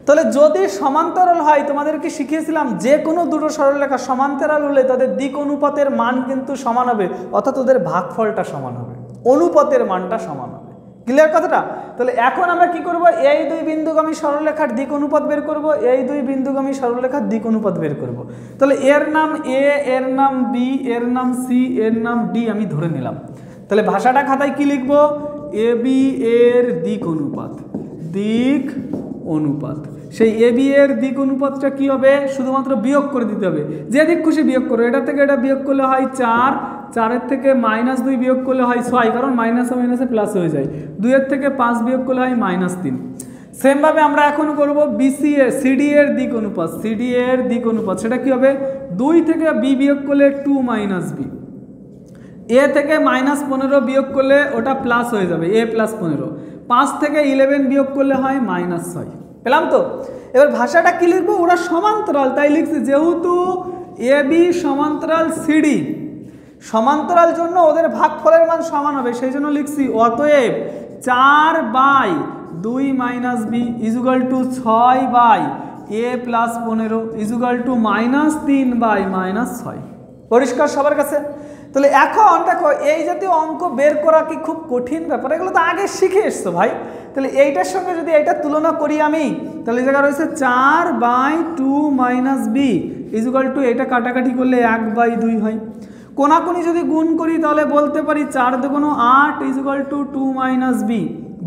তাহলে যদি সমান্তরাল হয়, তোমাদেরকে শিখিয়েছিলাম যে কোনো দুটো সরলরেখা সমান্তরাল হলে তাদের দিক অনুপাতের মান কিন্তু সমান হবে, অর্থাৎ ওদের ভাগফলটা সমান হবে, অনুপাতের মানটা সমান হবে। ক্লিয়ার কথাটা? তাহলে এখন আমরা কি করব, এই দুই বিন্দুগামী সরলরেখার দিক অনুপাত বের করব, এই দুই বিন্দুগামী সরলরেখার দিক অনুপাত বের করব। তাহলে এর নাম এ, এর নাম বি, এর নাম সি, এর নাম ডি আমি ধরে নিলাম। তাহলে ভাষাটা খাতায় কি লিখব, এ বি এর দিক অনুপাত, দিক অনুপাত। সেই এ বি এর দিক অনুপাতটা কি হবে, শুধুমাত্র বিয়োগ করে দিতে হবে, যে দিক খুশি বিয়োগ করো। এটা থেকে এটা বিয়োগ করলে হয় 4, 4-এর থেকে -2 বিয়োগ করলে হয় 6, কারণ মাইনাসে মাইনাসে প্লাস হয়ে যায়। 2-এর থেকে 5 বিয়োগ করলে হয় -3। সেমভাবে আমরা এখন করব বিসি এর, সিডি এর দিক অনুপাত, সিডি এর দিক অনুপাত। সেটা কি হবে, 2 থেকে বি বিয়োগ করলে 2 - বি, এ থেকে -15 বিয়োগ করলে ওটা প্লাস হয়ে যাবে, এ + 15। 5 থেকে 11 বিয়োগ করলে হয় -6। পেলাম তো? এবার ভাষাটা কি লিখবো, ওরা সমান্তরাল তাই লিখছি, যেহেতু এ বি সমান্তরাল সিডি, সমান্তরাল জন্য ওদের ভাগফলের মান সমান হবে, সেই জন্য লিখছি অতএব 4/2 - বি = 6/a + 15 = -3/-6। পরিষ্কার সবার কাছে? তাহলে এখন দেখো এই জাতীয় অঙ্ক বের করা কি খুব কঠিন ব্যাপার, এগুলো তো আগে শিখে এসছো ভাই। তাহলে এইটার সঙ্গে যদি এইটা তুলনা করি আমি, তাহলে জায়গা রয়েছে 4/2 - বি = এটা কাটাকাটি করলে 1/2 হয়। কোনাকুনি যদি গুণ করি তাহলে বলতে পারি 4 × 8 = 2 - বি,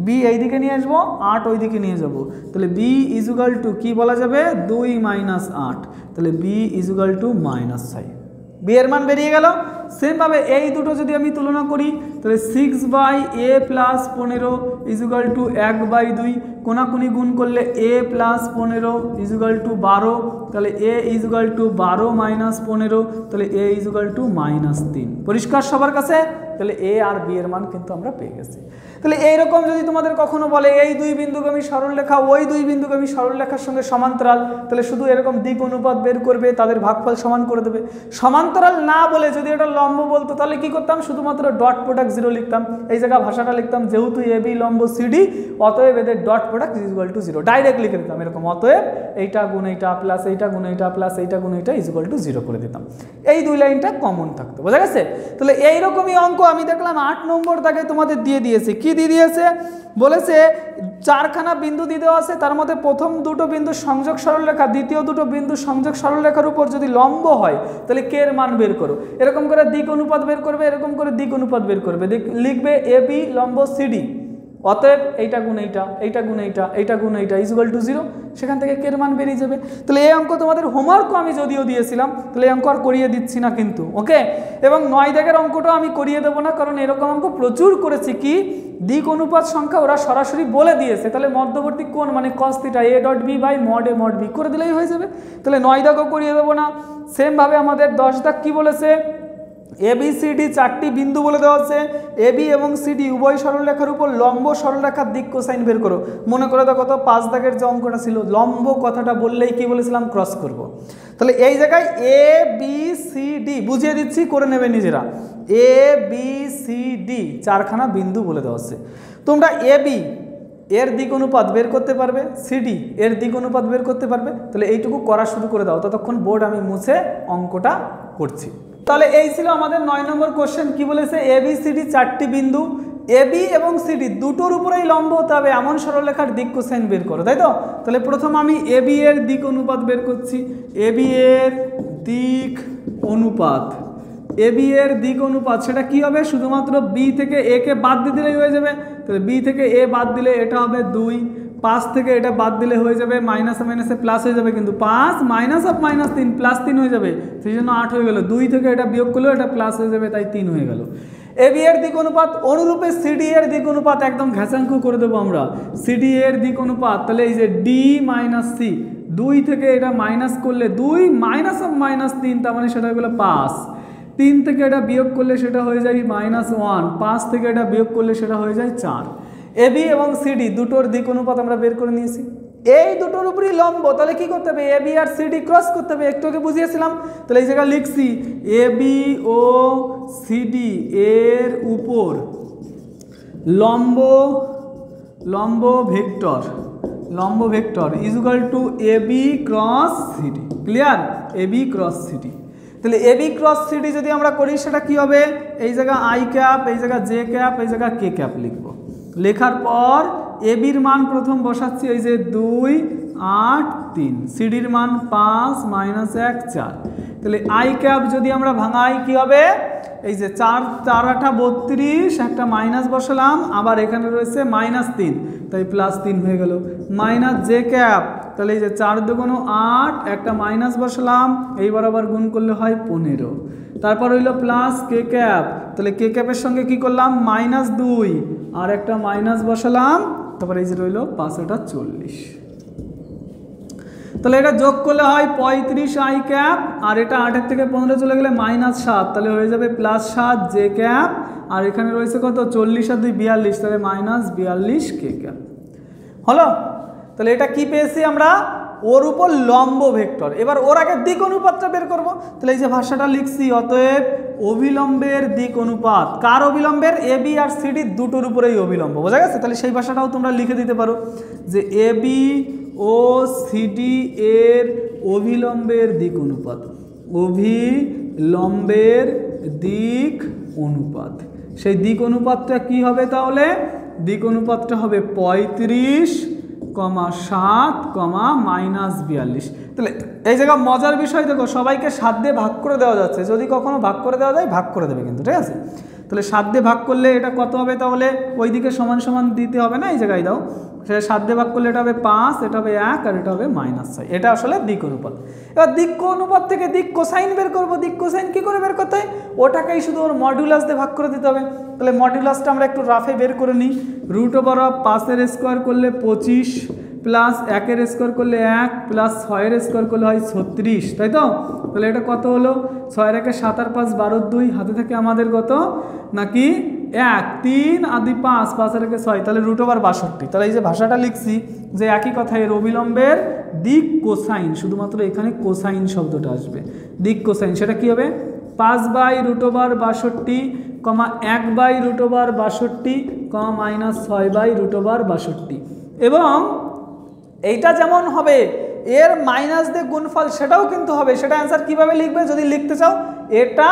বি এইদিকে নিয়ে আসবো, 8 ওইদিকে নিয়ে যাব। তাহলে বি = কি বলা যাবে, 2 - 8, তাহলে বি = -6। বি এর মান বেরিয়ে গেল। সেমভাবে এই দুটো যদি আমি তুলনা করি তাহলে 6/a + 15 = 1/2, কোনাকুনি গুণ করলে a + 15 = 12, তাহলে a = 12 - 15, তাহলে a = -3। পরিষ্কার সবার কাছে? তাহলে এ আর বি এর মান কিন্তু আমরা পেয়ে গেছি। তাহলে এইরকম যদি তোমাদের কখনো বলে এই দুই বিন্দুগামী সরলরেখা ওই দুই বিন্দুগামী সরলরেখার সঙ্গে সমান্তরাল, তাহলে শুধু এরকম দিক অনুপাত বের করবে, তাদের ভাগফল সমান করে দেবে। সমান্তরাল না বলে যদি এটা লম্ব বলতো তাহলে কি করতাম, শুধুমাত্র ডট প্রোডাক্ট 0 লিখতাম, এই জায়গা ভাষাটা লিখতাম যেহেতু AB লম্ব CD অতএব এদের dot product is equal to 0, direct লিখে দিতাম এরকম, অতএব এইটা গুণ এইটা প্লাস এইটা গুণ এইটা প্লাস এইটা গুণ এইটা ইজ ইকুয়াল টু 0 করে দিতাম। এই দুই লাইনটা কমন থাকতো, বোঝা গেছে? তাহলে এইরকমই অঙ্ক আমি দেখলাম 8 নম্বর দাগে তোমাদের দিয়ে দিয়েছে। কি দিয়ে দিয়েছে বলেছে 4খানা বিন্দু দিয়ে দেওয়া আছে, তার মধ্যে প্রথম দুটো বিন্দু সংযোগ সরলরেখা, দ্বিতীয় দুটো বিন্দু সংযোগ সরলরেখার উপর যদি লম্ব হয় তাহলে কে এর মান বের করো। এরকম করে দিক অনুপাত বের করবে, এরকম করে দিক অনুপাত বের করবে, লিখবে AB লম্ব CD অতএব এইটা গুণ এইটা, এইটা গুণ এইটা, এইটা গুণ এইটা ইজ ইকুয়াল টু 0, সেখান থেকে কে এর মান বেরিয়ে যাবে। তাহলে এই অঙ্ক তোমাদের হোমওয়ার্কও আমি যদিও দিয়েছিলাম, তাহলে এই অঙ্ক আর করিয়ে দিচ্ছি না কিন্তু, ওকে। এবং 9 দাগের অঙ্কটাও আমি করিয়ে দেবো না, কারণ এরকম অঙ্ক প্রচুর করেছি। কি দিক অনুপাত সংখ্যা ওরা সরাসরি বলে দিয়েছে, তাহলে মধ্যবর্তী কোণ মানে cos θ a dot b by mod a mod b করে দিলেই হয়ে যাবে। তাহলে 9 দাগও করিয়ে দেবো না। সেমভাবে আমাদের 10 দাগ কি বলেছে, ABCD 4টি বিন্দু বলে দেওয়া আছে, AB এবং CD উভয় সরলরেখার উপর লম্ব সরলরেখার দিক কোসাইন বের করো। মনে করে দেখো তো 5 দাগের যে অঙ্কটা ছিল, লম্ব কথাটা বললেই কি বলেছিলাম, ক্রস করব। তাহলে এই জায়গায় ABCD বুঝিয়ে দিচ্ছি, করে নেবে নিজেরা। ABCD 4খানা বিন্দু বলে দেওয়া আছে। তোমরা AB এর দিক অনুপাত বের করতে পারবে, CD এর দিক অনুপাত বের করতে পারবে। তাহলে এইটুকু করা শুরু করে দাও, ততক্ষণ বোর্ড আমি মুছে অঙ্কটা করছি। তাহলে এই ছিল আমাদের 9 নম্বর কোশ্চেন। কি বলেছে, ABCD 4টি বিন্দু, AB এবং CD দুটোর উপরেই লম্ব হতে হবে এমন সরলরেখার দিক কোসাইন বের করো, তাই তো? তাহলে প্রথম আমি AB এর দিক অনুপাত বের করছি। AB এর দিক অনুপাত, AB এর দিক অনুপাত সেটা কি হবে, শুধুমাত্র B থেকে A কে বাদ দিয়ে দিলেই হয়ে যাবে। তাহলে B থেকে A বাদ দিলে এটা হবে 2, 5 থেকে এটা বাদ দিলে হয়ে যাবে মাইনাসে মাইনাসে প্লাস হয়ে যাবে, কিন্তু 5 মাইনাস অফ মাইনাস 3 প্লাস 3 হয়ে যাবে, সেই জন্য 8 হয়ে গেল। 2 থেকে এটা বিয়োগ করলেও এটা প্লাস হয়ে যাবে, তাই 3 হয়ে গেল। AB এর দিক অনুপাত অনুরূপে CD এর দিক অনুপাত একদম ঘেঁচাঙ্কু করে দেবো আমরা। CD এর দিক অনুপাত তাহলে এই যে D মাইনাস C, 2 থেকে এটা মাইনাস করলে 2 মাইনাস অফ মাইনাস 3, তার মানে সেটা হয়ে গেলো 5। 3 থেকে এটা বিয়োগ করলে সেটা হয়ে যায় -1, 5 থেকে এটা বিয়োগ করলে সেটা হয়ে যায় 4। AB এবং CD দুটোর দিক অনুপাত আমরা বের করে নিয়েছি, এই দুটোর উপরই লম্ব। তাহলে কি করতে হবে, AB আর CD ক্রস করতে হবে, একটু আগে বুঝিয়েছিলাম। তাহলে এই জায়গায় লিখছি AB ও CD এর উপর লম্ব, লম্ব ভেক্টর, লম্ব vector is equal to AB cross CD। Clear, AB cross CD। তাহলে AB ক্রস CD যদি আমরা করি সেটা কি হবে, এই জায়গা I ক্যাপ, এই জায়গা J ক্যাপ, এই জায়গা K ক্যাপ লিখবো। লেখার পর ABর মান প্রথম বসাচ্ছি, এই যে 2, 8, 3, CDর মান 5 -1 4। তাহলে I ক্যাপ যদি আমরা ভাঙাই কি হবে, এই যে 4 4 8 32, একটা মাইনাস বসালাম, আবার এখানে রয়েছে -3, তাই +3 হয়ে গেল। মাইনাস J ক্যাপ, তাহলে এই যে 4 2 8, একটা মাইনাস বসালাম, এইবার আবার গুণ করলে হয় 15। তারপর হইল প্লাস K ক্যাপ, তাহলে K ক্যাপের সঙ্গে কি করলাম, -2 আর একটা মাইনাস বসালাম, তারপর এই যে রইল 5 এটা 40। তাহলে এটা যোগ করলে হয় 35 I ক্যাপ, আর এটা 8 থেকে 15 চলে গেলে -7, তাহলে হয়ে যাবে +7 J ক্যাপ, আর এখানে রয়েছে কত 40 আর 2 42, তাহলে -42 K ক্যাপ হলো। তাহলে এটা কি পেয়েছি আমরা, ওর উপর লম্ব ভেক্টর। এবার ওর আগে দিক অনুপাতটা বের করব। তাহলে এই যে ভাষাটা লিখছি, অতএব অভিলম্বের দিক অনুপাত, কার অভিলম্বের, AB আর CD দুটোর উপরেই অভিলম্ব, বোঝা গেছে? তাহলে সেই ভাষাটাও তোমরা লিখে দিতে পারো যে AB ও CD এর অভিলম্বের দিক অনুপাত, অভিলম্বের দিক অনুপাত। সেই দিক অনুপাতটা কি হবে, তাহলে দিক অনুপাতটা হবে 35, -7, -42। তাহলে এই জায়গা মজার বিষয় দেখো, সবাইকে 7 দিয়ে ভাগ করে দেওয়া যাচ্ছে, যদি কখনো ভাগ করে দেওয়া যায় ভাগ করে দেবে কিন্তু, ঠিক আছে? তাহলে 7 দিয়ে ভাগ করলে এটা কত হবে, তাহলে ওইদিকে সমান সমান দিতে হবে না, এই জায়গায় দাও। সে 7 দিয়ে ভাগ করলে এটা হবে 5, এটা হবে 1, আর এটা হবে -6। এটা আসলে দিক অনুপাত। এবার দিক অনুপাত থেকে দিক কোসাইন বের করবো। দিক কোসাইন কি করে বের করতে হয়, ওটাকেই শুধু ওর মডুলাস দিয়ে ভাগ করে দিতে হবে। তাহলে মডুলাসটা আমরা একটু রাফে বের করে নিই। √5 এর স্কোয়ার করলে 25, প্লাস 1 এর স্কোয়ার করলে 1, প্লাস 6 এর স্কোয়ার করলে হয় 36, তাই তো? তাহলে এটা কত হলো, 6 এর 1 7 আর 5 12, 2 হাতে থেকে আমাদের কত নাকি 1, 3 আর 2 5, 5 আর 1 6, তাহলে √62। তাহলে এই যে ভাষাটা লিখছি যে একই কথা, এর অবিলম্বের দিক কোসাইন, শুধুমাত্র এখানে কোসাইন শব্দটা আসবে, দিক কোসাইন, সেটা কি হবে 5/√62, 1/√62, -6/√62। এবং এইটা যেমন হবে এর মাইনাস দিয়ে গুণফল সেটাও কিন্তু হবে। সেটা অ্যান্সার কীভাবে লিখবে যদি লিখতে চাও, এটা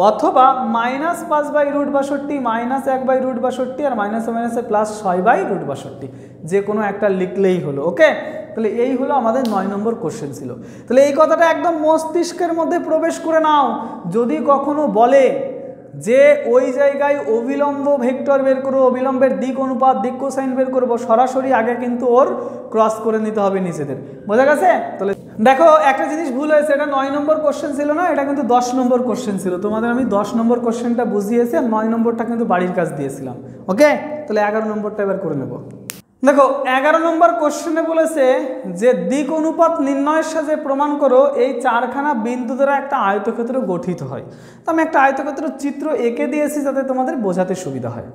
অথবা -5/√62, -1/√62 আর মাইনাসে মাইনাসে +6/√62, যে কোনো একটা লিখলেই হলো। ওকে, তাহলে এই হলো আমাদের 9 নম্বর কোশ্চেন ছিল। তাহলে এই কথাটা একদম মস্তিষ্কের মধ্যে প্রবেশ করে নাও। যদি কখনো বলে যে ওই জায়গায় অবিলম্ব ভেক্টর বের করবো, অবিলম্বের দিক অনুপাত, দিক কোসাইন বের করবো, সরাসরি আগে কিন্তু ওর ক্রস করে নিতে হবে নিচেদের। বোঝা গেছে? তাহলে দেখো একটা জিনিস ভুল হয়েছে, এটা 9 নম্বর কোশ্চেন ছিল না, এটা কিন্তু 10 নম্বর কোশ্চেন ছিল। তোমাদের আমি 10 নম্বর কোশ্চেনটা বুঝিয়েছি আর 9 নম্বরটা কিন্তু বাড়ির কাজ দিয়েছিলাম। ওকে, তাহলে 11 নম্বরটা এবার করে নেব। দেখো 11 নম্বর কোশ্চেনে বলেছে যে দিক অনুপাত নির্ণয়ের সাথে প্রমাণ করো এই 4খানা বিন্দু দ্বারা একটা আয়তক্ষেত্র গঠিত হয়। তো আমি একটা আয়তক্ষেত্র চিত্র এঁকে দিয়েছি যাতে তোমাদের বোঝাতে সুবিধা হয়।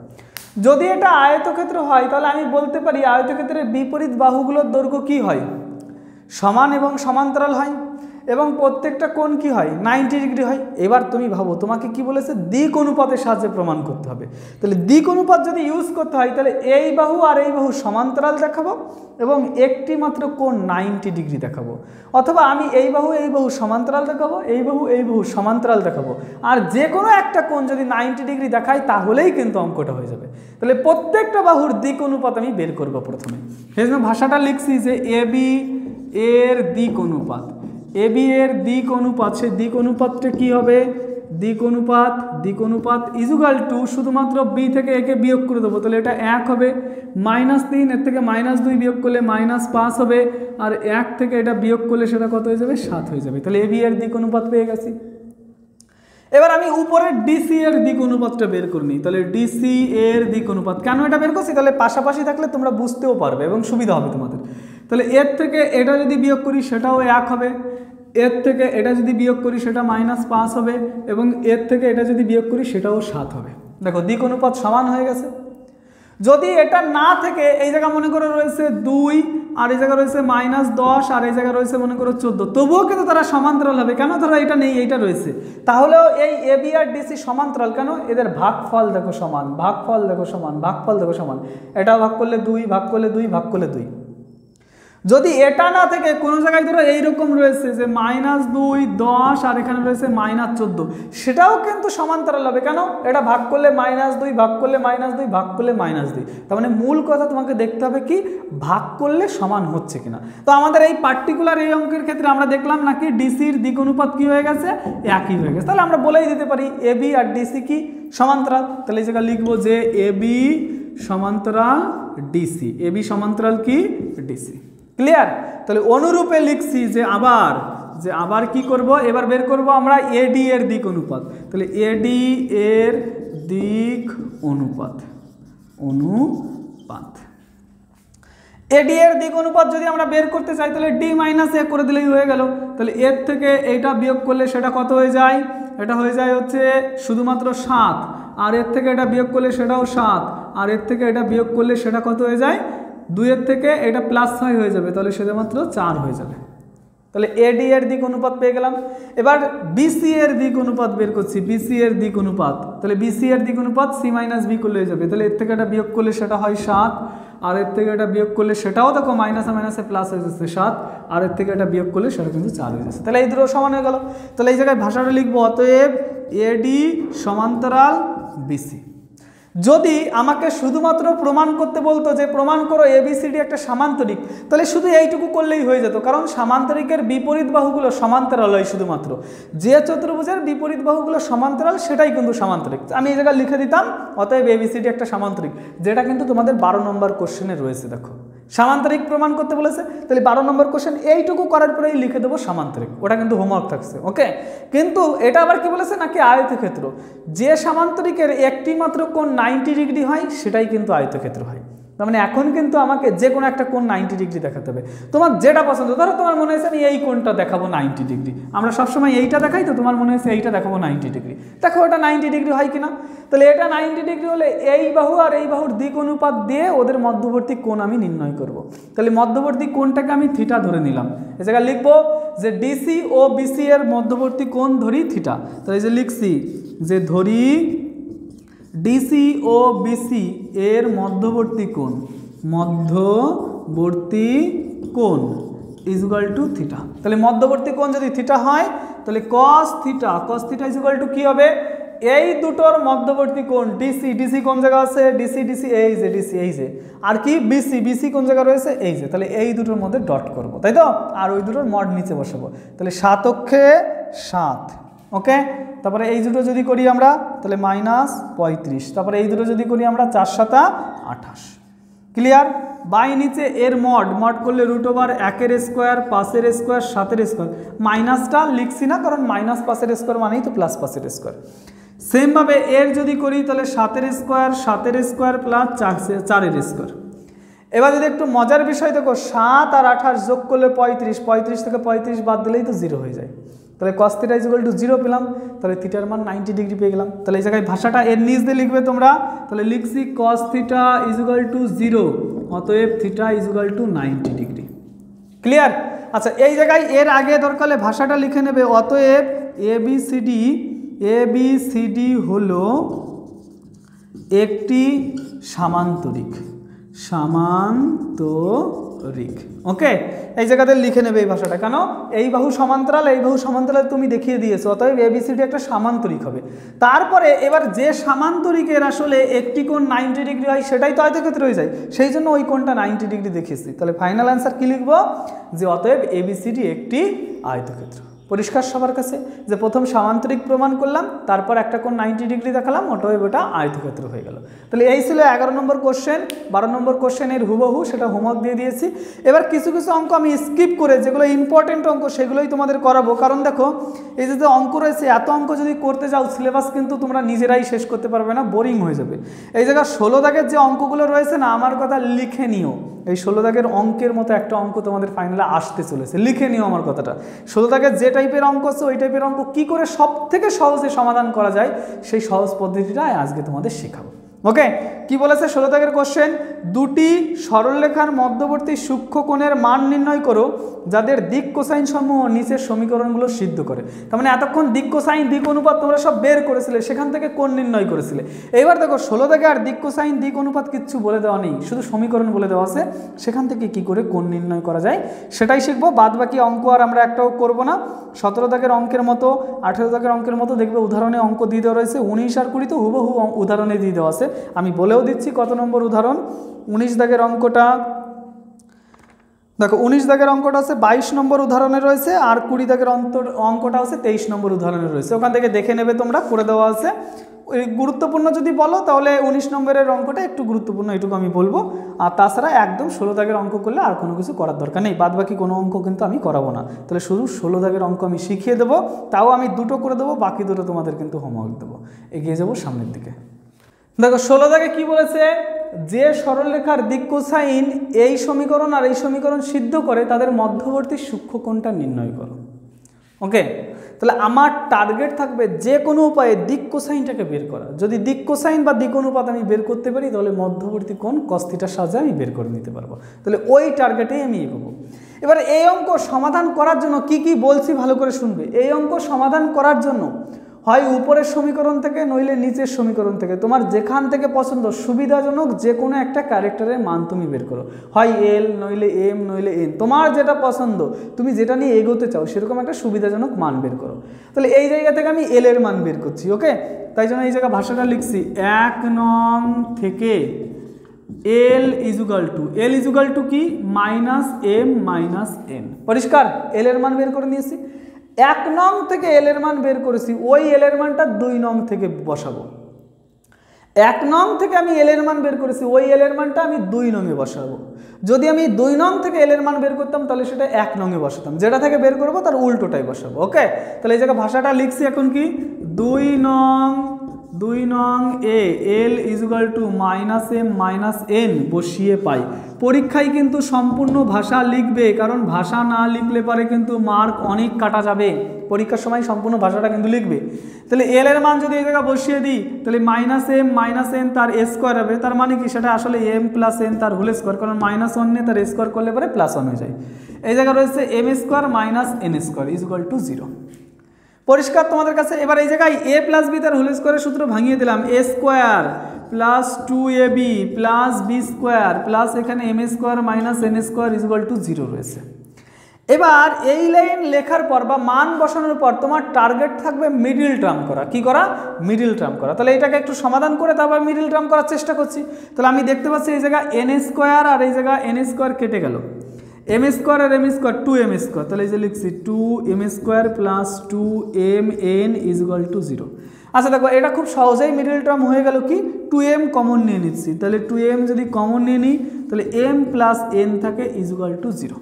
যদি এটা আয়তক্ষেত্র হয় তাহলে আমি বলতে পারি আয়তক্ষেত্রের বিপরীত বাহুগুলোর দৈর্ঘ্য কি হয়, সমান এবং সমান্তরাল হয়, এবং প্রত্যেকটা কোণ কি হয়, 90 ডিগ্রি হয়। এবার তুমি ভাবো তোমাকে কি বলেছে, দিক অনুপাতের সাহায্যে প্রমাণ করতে হবে। তাহলে দিক অনুপাত যদি ইউজ করতে হয় তাহলে এই বাহু আর এই বাহু সমান্তরাল দেখাবো এবং একটি মাত্র কোণ 90 ডিগ্রি দেখাবো, অথবা আমি এই বাহু সমান্তরাল দেখাবো, এই বাহু সমান্তরাল দেখাবো, আর যে কোনো একটা কোণ যদি 90 ডিগ্রি দেখায় তাহলেই কিন্তু অঙ্কটা হয়ে যাবে। তাহলে প্রত্যেকটা বাহুর দিক অনুপাত আমি বের করবো প্রথমে। সেই জন্য ভাষাটা লিখছি যে এবি এর দিক অনুপাত, এবি এর দিক অনুপাত, সেই দিক অনুপাতটা কি হবে, দিক অনুপাত ইজুগাল টু শুধুমাত্র বি থেকে একে বিয়োগ করে দেবো, তাহলে এটা 1 হবে, -3 এর থেকে -2 বিয়োগ করলে -5 হবে, আর 1 থেকে এটা বিয়োগ করলে সেটা কত হয়ে যাবে, 7 হয়ে যাবে। তাহলে এবি এর দিক অনুপাত পেয়ে গেছি। এবার আমি উপরে ডিসি এর দিক অনুপাতটা বের করে নিই। তাহলে ডিসি এর দিক অনুপাত কেন এটা বের করছি, তাহলে পাশাপাশি থাকলে তোমরা বুঝতেও পারবে এবং সুবিধা হবে তোমাদের। তাহলে এর থেকে এটা যদি বিয়োগ করি সেটাও 1 হবে, এর থেকে এটা যদি বিয়োগ করি সেটা -5 হবে, এবং এর থেকে এটা যদি বিয়োগ করি সেটাও 7 হবে। দেখো দিক অনুপাত সমান হয়ে গেছে। যদি এটা না থেকে এই জায়গা মনে করো রয়েছে 2, আর এই জায়গা রয়েছে -10, আর এই জায়গা রয়েছে মনে করো 14, তবুও কিন্তু তারা সমান্তরাল হবে। কেন, ধরো এটা নেই, এইটা রয়েছে, তাহলেও এই এবি আর ডিসি সমান্তরাল। কেন, এদের ভাগফল দেখো সমান, ভাগফল দেখো সমান, ভাগফল দেখো সমান। এটাও ভাগ করলে 2, ভাগ করলে 2, ভাগ করলে 2। যদি এটা না থেকে কোনো জায়গায় ধরো এইরকম রয়েছে যে -2, 10, আর এখানে রয়েছে -14, সেটাও কিন্তু সমান্তরাল হবে। কেন, এটা ভাগ করলে -2, ভাগ করলে -2, ভাগ করলে -2। তার মানে মূল কথা তোমাকে দেখতে হবে কি ভাগ করলে সমান হচ্ছে কিনা। তো আমাদের এই পার্টিকুলার এই অঙ্কের ক্ষেত্রে আমরা দেখলাম নাকি ডিসির দিক অনুপাত কি হয়ে গেছে, একই হয়ে গেছে। তাহলে আমরা বলেই দিতে পারি এবি আর ডিসি কি সমান্তরাল। তাহলে এই জায়গায় লিখবো যে এবি সমান্তরাল ডিসি, এবি সমান্তরাল কি ডিসি। ক্লিয়ার? তাহলে অনুরূপে লিখছি যে আবার কি করব, এবার বের করব আমরা এডি এর দিক অনুপাত। তাহলে এডি এর দিক অনুপাত, এডি এর দিক অনুপাত যদি আমরা বের করতে চাই তাহলে ডি মাইনাস এ করে দিলেই হয়ে গেল। তাহলে এর থেকে এইটা বিয়োগ করলে সেটা কত হয়ে যায়, এটা হয়ে যায় হচ্ছে শুধুমাত্র 7, আর এর থেকে এটা বিয়োগ করলে সেটাও 7, আর এর থেকে এটা বিয়োগ করলে সেটা কত হয়ে যায়, 2 এর থেকে এটা +6 হয়ে যাবে, তাহলে শুধুমাত্র 4 হয়ে যাবে। তাহলে এডি এর দিক অনুপাত পেয়ে গেলাম। এবার বিসি এর দিক অনুপাত বের করছি, বিসি এর দিক অনুপাত। তাহলে বিসি এর দিক অনুপাত সি মাইনাস বি করলে হয়ে যাবে। তাহলে এর থেকে এটা বিয়োগ করলে সেটা হয় 7, আর এর থেকে এটা বিয়োগ করলে সেটাও দেখো মাইনাসে মাইনাসে প্লাস হয়ে যাচ্ছে 7, আর এর থেকে এটা বিয়োগ করলে সেটা কিন্তু 4 হয়ে যাচ্ছে। তাহলে এই দুটো সমান হয়ে গেল। তাহলে এই জায়গায় ভাষাটা লিখবো অতএব এডি সমান্তরাল বিসি। যদি আমাকে শুধুমাত্র প্রমাণ করতে বলতো যে প্রমাণ করো এবিসিডি একটা সামান্তরিক, তাহলে শুধু এইটুকু করলেই হয়ে যেত, কারণ সামান্তরিকের বিপরীত বাহুগুলো সমান্তরাল হয়। শুধুমাত্র যে চতুর্ভুজের বিপরীত বাহুগুলো সমান্তরাল সেটাই কিন্তু সামান্তরিক। আমি এই জায়গায় লিখে দিতাম অতএব এবিসিডি একটা সামান্তরিক, যেটা কিন্তু তোমাদের 12 নম্বর কোশ্চেনে রয়েছে। দেখো সামান্তরিক প্রমাণ করতে বলেছে, তাহলে 12 নম্বর কোশ্চেন এইটুকু করার পরেই লিখে দেবো সামান্তরিক, ওটা কিন্তু হোমওয়ার্ক থাকছে। ওকে, কিন্তু এটা আবার কি বলেছে নাকি আয়তক্ষেত্র, যে সামান্তরিকের একটি মাত্র কোণ 90 ডিগ্রি হয় সেটাই কিন্তু আয়তক্ষেত্র হয়। তার মানে এখন কিন্তু আমাকে যে কোনো একটা কোণ 90 ডিগ্রি দেখাতে হবে। তোমার যেটা পছন্দ, ধরো তোমার মনে হয়েছে আমি এই কোণটা দেখাবো 90 ডিগ্রি, আমরা সবসময় এইটা দেখাই, তো তোমার মনে হয়েছে এইটা দেখাবো 90 ডিগ্রি, দেখো ওটা 90 ডিগ্রি হয় কিনা। তাহলে এটা 90 ডিগ্রি হলে এই বাহু আর এই বাহুর দিক অনুপাত দিয়ে ওদের মধ্যবর্তী কোণ আমি নির্ণয় করব। তাহলে মধ্যবর্তী কোণটাকে আমি থিটা ধরে নিলাম। এই জায়গায় লিখবো যে ডিসি ও বিসি এর মধ্যবর্তী কোণ ধরি থিটা। তাহলে এই যে লিখছি যে ধরি ডিসি ও বিসি এর মধ্যবর্তী কোণ ইজ ইকুয়াল টু থিটা। তাহলে মধ্যবর্তী কোণ যদি থিটা হয় তাহলে cos theta is equal to কি হবে, এই দুটোর মধ্যবর্তী কোণ ডিসি কোন জায়গা আছে, ডিসি এই যে আর কি বিসি কোন জায়গা রয়েছে এই যে, তাহলে এই দুটোর মধ্যে ডট করব, তাই তো, আর ওই দুটোর মড নিচে বসাবো। তাহলে 7 অক্ষে 7, ওকে। তারপরে এই দুটো যদি করি আমরা তাহলে -35, তারপরে এই দুটো যদি করি আমরা 4 7 28, ক্লিয়ার। বাই নিচে এর মড করলে √1 স্কোয়ার 5 স্কোয়ার 7 স্কোয়ার, মাইনাসটা লিখছি না কারণ -5 স্কোয়ার মানেই তো +5 স্কোয়ার। সেমভাবে এর যদি করি তাহলে 7 স্কোয়ার প্লাস 4 স্কোয়ার। এবার যদি একটু মজার বিষয় দেখো, 7 আর 28 যোগ করলে 35 থেকে 35 বাদ দিলেই তো 0 হয়ে যায়। তাহলে cos θ = 0 পেলাম, তাহলে থিটার মান 90 ডিগ্রি পেয়ে গেলাম। তাহলে এই জায়গায় ভাষাটা এর নিচ দিয়ে লিখবে তোমরা, তাহলে লিখছি cos θ = 0, অতএব θ = 90 ডিগ্রি, ক্লিয়ার। আচ্ছা এই জায়গায় এর আগে দরকার হলে ভাষাটা লিখে নেবে, অতএব ABCD হলো একটি সামান্তরিক, ওকে। এই জায়গাতে লিখে নেবে এই ভাষাটা, কেন এই বাহু সমান্তরাল তুমি দেখিয়ে দিয়েছো, অতএব ABCD একটা সামান্তরিক হবে। তারপরে এবার যে সামান্তরিকের আসলে একটি কোণ 90 ডিগ্রি হয় সেটাই তো আয়তক্ষেত্র হয়ে যায়, সেই জন্য ওই কোণটা 90 ডিগ্রি দেখিয়েছি। তাহলে ফাইনাল অ্যান্সার কি লিখবো, যে অতএব ABCD একটি আয়তক্ষেত্র। পরিষ্কার সবার কাছে যে প্রথম সামান্তরিক প্রমাণ করলাম, তারপর একটা কোণ 90 ডিগ্রি দেখালাম, অতএব ওটা আয়তক্ষেত্র হয়ে গেল। তাহলে এই ছিল 11 নম্বর কোশ্চেন। 12 নম্বর কোশ্চেনের হুবহু সেটা হোমওয়ার্ক দিয়ে দিয়েছি। এবার কিছু অঙ্ক আমি স্কিপ করে, যেগুলো ইম্পর্টেন্ট অঙ্ক সেগুলোই তোমাদের করাবো, কারণ দেখো এই যে অঙ্ক রয়েছে, এত অঙ্ক যদি করতে যাও সিলেবাস কিন্তু তোমরা নিজেরাই শেষ করতে পারবে না, বোরিং হয়ে যাবে। এই জায়গায় 16 দাগের যে অঙ্কগুলো রয়েছে না, আমার কথা লিখে নিও। এই 16 দাগের অঙ্কের মতো একটা অঙ্ক তোমাদের ফাইনালে আসতে চলেছে, লিখে নিও আমার কথাটা। 16 দাগের যে টাইপের অঙ্ক আছে ওই টাইপের অঙ্ক কী করে সব থেকে সহজে সমাধান করা যায় সেই সহজ পদ্ধতিটা আজকে তোমাদের শেখাবো, ওকে। কি বলেছে 16 দাগের কোশ্চেন, দুটি সরলরেখার মধ্যবর্তী সূক্ষ্ম কোণের মান নির্ণয় করো যাদের দিক কোসাইন সমূহ নিচের সমীকরণগুলো সিদ্ধ করে। তার মানে এতক্ষণ দিক কোসাইন দিক অনুপাত তোমরা সব বের করেছিলে, সেখান থেকে কোণ নির্ণয় করেছিলে। এবার দেখো 16 দাগে আর দিক কোসাইন দিক অনুপাত কিচ্ছু বলে দেওয়া নেই, শুধু সমীকরণ বলে দেওয়া আছে, সেখান থেকে কি করে কোণ নির্ণয় করা যায় সেটাই শিখবো। বাদ বাকি অঙ্ক আর আমরা একটাও করবো না। 17 দাগের অঙ্কের মতো 18 দাগের অঙ্কের মতো দেখবে উদাহরণে অঙ্ক দিয়ে দেওয়া রয়েছে, 19 আর 20 তো হুবহু উদাহরণে দিয়ে দেওয়া আছে। আমি বলেও দিচ্ছি কত নম্বর উদাহরণ। 19 দাগের অঙ্কটা দেখো, 19 দাগের অঙ্কটা আছে 22 নম্বর উদাহরণে রয়েছে, আর 20 দাগের অঙ্কটা আছে 23 নম্বর উদাহরণে রয়েছে। ওখান থেকে দেখে নেবে তোমরা, করে দেওয়া আছে। ওই গুরুত্বপূর্ণ যদি বলো তাহলে 19 নম্বরের অঙ্কটা একটু গুরুত্বপূর্ণ, এটুকু আমি বলবো। আর তাছাড়া একদম 16 দাগের অঙ্ক করলে আর কোনো কিছু করার দরকার নেই, বাদ বাকি কোনো অঙ্ক কিন্তু আমি করাবো না। তাহলে শুধু 16 দাগের অঙ্ক আমি শিখিয়ে দেবো, তাও আমি 2টো করে দেবো, বাকি 2টো তোমাদের কিন্তু হোমওয়ার্ক দেবো। এগিয়ে যাবো সামনের দিকে। দেখো 16 দাগে কি বলেছে, যে সরলরেখার দিক কোসাইন এই সমীকরণ আর এই সমীকরণ সিদ্ধ করে তাদের মধ্যবর্তী সূক্ষ্ম কোণটা নির্ণয় করো, ওকে। তাহলে আমার টার্গেট থাকবে যে কোনো উপায়ে দিক কোসাইনটাকে বের করা। যদি দিক কোসাইন বা দিক অনুপাত আমি বের করতে পারি তাহলে মধ্যবর্তী কোণ cos θ সাহায্যে আমি বের করে নিতে পারবো। তাহলে ওই টার্গেটেই আমি এগোবো। এবার এই অঙ্ক সমাধান করার জন্য কি কি বলছি ভালো করে শুনবে। এই অঙ্ক সমাধান করার জন্য হয় উপরের সমীকরণ থেকে নইলে নিচের সমীকরণ থেকে, তোমার যেখান থেকে পছন্দ সুবিধাজনক যে কোনো একটা ক্যারেক্টারের মান তুমি বের করো, হয় এল নইলে এম নইলে এন, তোমার যেটা পছন্দ, তুমি যেটা নিয়ে এগোতে চাও সেরকম একটা সুবিধাজনক মান বের করো। তাহলে এই জায়গা থেকে আমি এল এর মান বের করছি, ওকে। তাই জন্য এই জায়গা ভাষাটা লিখছি 1 নং থেকে এল ইজুগাল টু কি -m - n। পরিষ্কার, এল এর মান বের করে নিয়েছি। 1 নং থেকে এল এর মান বের করেছি, ওই এল এর মানটা 2 নং থেকে বসাবো। 1 নং থেকে আমি এল এর মান বের করেছি, ওই এল এর মানটা আমি 2 নংয়ে বসাবো। যদি আমি 2 নং থেকে এল এর মান বের করতাম তাহলে সেটা 1 নংয়ে বসাতাম, যেটা থেকে বের করবো তার উল্টোটাই বসাবো, ওকে। তাহলে এই জায়গায় ভাষাটা লিখছি এখন কি 2 2 নং এ L equal to minus M minus N বসিয়ে পাই। পরীক্ষায় কিন্তু সম্পূর্ণ ভাষা লিখবে, কারণ ভাষা না লিখলে পরে কিন্তু মার্ক অনেক কাটা যাবে। পরীক্ষার সময় সম্পূর্ণ ভাষাটা কিন্তু লিখবে। তাহলে এল এর মান যদি এই জায়গায় বসিয়ে দিই, তাহলে মাইনাস এম মাইনাস এন তার এ স্কোয়ার হবে। তার মানে কি, সেটা আসলে এম প্লাস এন তার হোল স্কোয়ার, কারণ মাইনাস ওয়ান নিয়ে তার এ স্কোয়ার করলে পরে প্লাস ওয়ান হয়ে যায়। এই জায়গায় রয়েছে M square minus N square equal to 0। পরিষ্কার তোমাদের কাছে? এবার এই জায়গায় এ প্লাস বি তার হোল স্কোয়ারের সূত্র ভাঙিয়ে দিলাম। A square plus 2ab plus B square plus এখানে M square minus N square equal to 0 রয়েছে। এবার এই লাইন লেখার পর বা মান বসানোর পর তোমার টার্গেট থাকবে মিডিল টার্ম করা। কি করা? মিডিল টার্ম করা। তাহলে এটাকে একটু সমাধান করে তারপর মিডিল টার্ম করার চেষ্টা করছি। তাহলে আমি দেখতে পাচ্ছি এই জায়গা এন স্কোয়ার আর এই জায়গা এন স্কোয়ার কেটে গেল, এম স্কোয়ার আর এম স্কোয়ার 2m স্কোয়ার। তাহলে এই যে লিখছি 2m square plus 2mn equal to 0। আচ্ছা দেখো, এটা খুব সহজেই মিডিল টার্ম হয়ে গেল। কি 2m কমন নিয়ে নিচ্ছি, তাহলে 2m যদি কমন নিয়ে নিই তাহলে m প্লাস n থাকে ইজুয়াল টু 0।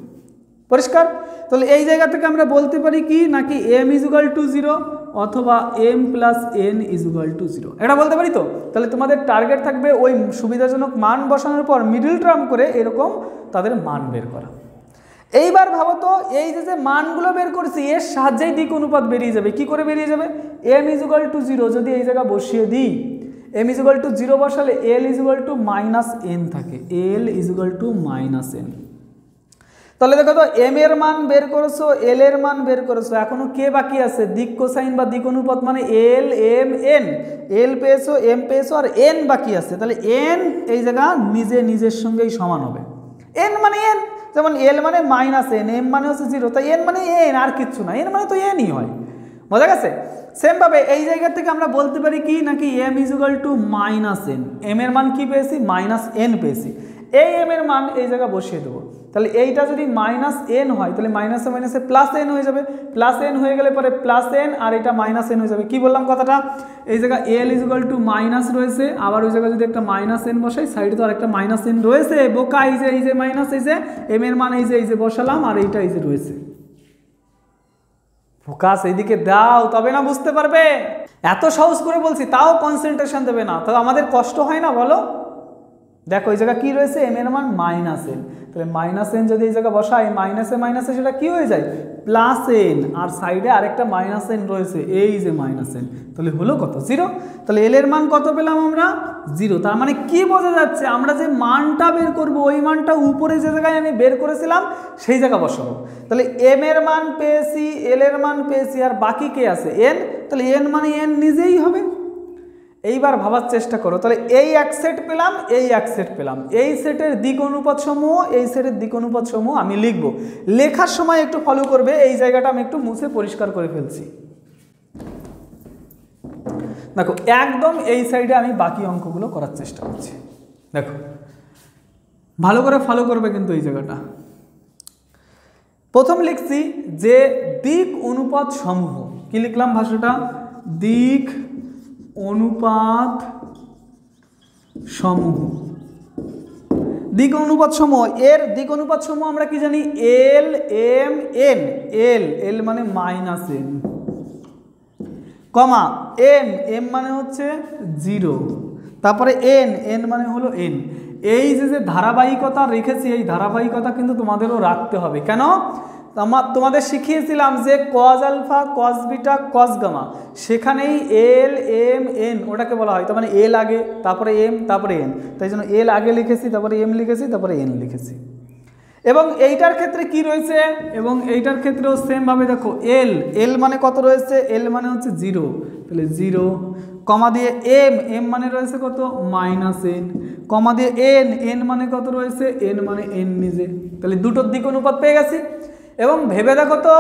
পরিষ্কার? তাহলে এই জায়গা থেকে আমরা বলতে পারি কি, নাকি m ইজুয়াল টু 0 অথবা m plus n equal to 0, এটা বলতে পারি। তো তাহলে তোমাদের টার্গেট থাকবে ওই সুবিধাজনক মান বসানোর পর মিডিল টার্ম করে এরকম তাদের মান বের করা। এইবার ভাবো তো, এই যে মানগুলো বের করেছি এর সাহায্যেই দিক অনুপাত বেরিয়ে যাবে। কি করে বেরিয়ে যাবে? m ইজুয়াল টু 0 যদি এই জায়গা বসিয়ে দিই, m ইজুয়াল টু 0 বসালে l equal to minus n থাকে, l equal to minus n। তাহলে দেখো তো, m এর মান বের করেছো, l এর মান বের করেছো, এখনো কে বাকি আছে? দিক কোসাইন বা দিক অনুপাত মানে l m n। l পেয়েছো, m পেয়েছো, আর n বাকি আছে। তাহলে n এই জায়গা নিজের সঙ্গেই সমান হবে। n মানে n, যেমন l মানে মাইনাস n, m মানে হচ্ছে 0, তাই n মানে n, আর কিচ্ছু না, n মানে তো nই হয়। বোঝা গেছে? সেম ভাবে এই জায়গা থেকে আমরা বলতে পারি কি, নাকি m equal to minus n। m এর মান কি পেয়েছি? মাইনাস n পেয়েছি। এই m এর মান এই জায়গা বসিয়ে দেবো। তাহলে এইটা যদি মাইনাস n হয় তাহলে মাইনাসে মাইনাসে প্লাস n হয়ে যাবে, প্লাস n হয়ে গেলে পরে প্লাস n আর এটা মাইনাস n হয়ে যাবে। কি বললাম কথাটা? এই জায়গা l ইজুয়াল টু মাইনাস রয়েছে, আবার ওই জায়গায় যদি একটা মাইনাস n বসাই, সাইডে তো আরেকটা মাইনাস n রয়েছে। বোকা, এই যে মাইনাস, এই যে m এর মান এই যে বসালাম, আর এইটা এই যে রয়েছে। ফোকাস এইদিকে দাও, তবে না বুঝতে পারবে। এত সহজ করে বলছি তাও কনসেন্ট্রেশন দেবে না, তাহলে আমাদের কষ্ট হয় না বলো? দেখো এই জায়গা কি রয়েছে, m এর মান মাইনাস n। তাহলে মাইনাস n যদি এই জায়গা বসাই, মাইনাসে মাইনাসে সেটা কি হয়ে যায়? প্লাস n, আর সাইডে আরেকটা মাইনাস n রয়েছে, এই যে মাইনাস n। তাহলে হলো কত? 0। তাহলে l এর মান কত পেলাম আমরা? 0। তার মানে কি বোঝা যাচ্ছে? আমরা যে মানটা বের করব ওই মানটা উপরে যে জায়গায় আমি বের করেছিলাম সেই জায়গা বসাবো। তাহলে m এর মান পেয়েছি, l এর মান পেয়েছি, আর বাকি কে আছে? n। তাহলে n মানে n নিজেই হবে। এইবার ভাবার চেষ্টা করো, তাহলে এই এক সেট পেলাম, এই এক সেট পেলাম, এই সেটের দিক অনুপাত সমূহ, এই সেটের দিক অনুপাত সমূহ আমি লিখব। লেখার সময় একটু ফলো করবে, এই জায়গাটা আমি একটু মুছে পরিষ্কার করে ফেলছি। দেখো একদম এই সাইডে আমি বাকি অঙ্কগুলো করার চেষ্টা করছি। দেখো ভালো করে ফলো করবে কিন্তু এই জায়গাটা। প্রথম লিখছি যে দিক অনুপাত সমূহ, কি লিখলাম ভাষাটা? দিক অনুপাত সমূহ। দিক অনুপাত সমূহ, এর দিক অনুপাত সমূহ আমরা কি জানি? l m n। l মানে মাইনাস n, কমা m মানে হচ্ছে 0, তারপরে n মানে হলো n। এই যে ধারাবাহিকতা রেখেছি, এই ধারাবাহিকতা কিন্তু তোমাদেরও রাখতে হবে। কেন? তোমাদের শিখিয়েছিলাম যে cos alpha, cos beta, cos gamma, সেখানেই l m n ওটাকে বলা হয়। তার মানে l আগে, তারপরে m, তারপরে n। তাই জন্য l আগে লিখেছি, তারপরে m লিখেছি, তারপরে n লিখেছি। এবং এইটার ক্ষেত্রে কি রয়েছে? এবং এইটার ক্ষেত্রেও সেম ভাবে দেখো, l মানে কত রয়েছে? l মানে হচ্ছে 0, তাহলে 0, কমা দিয়ে m মানে রয়েছে কত? মাইনাস n, কমা দিয়ে n মানে কত রয়েছে? n মানে n নিজে। তাহলে দুটোর দিক অনুপাত পেয়ে গেছি। এবং ভেবে দেখো তো,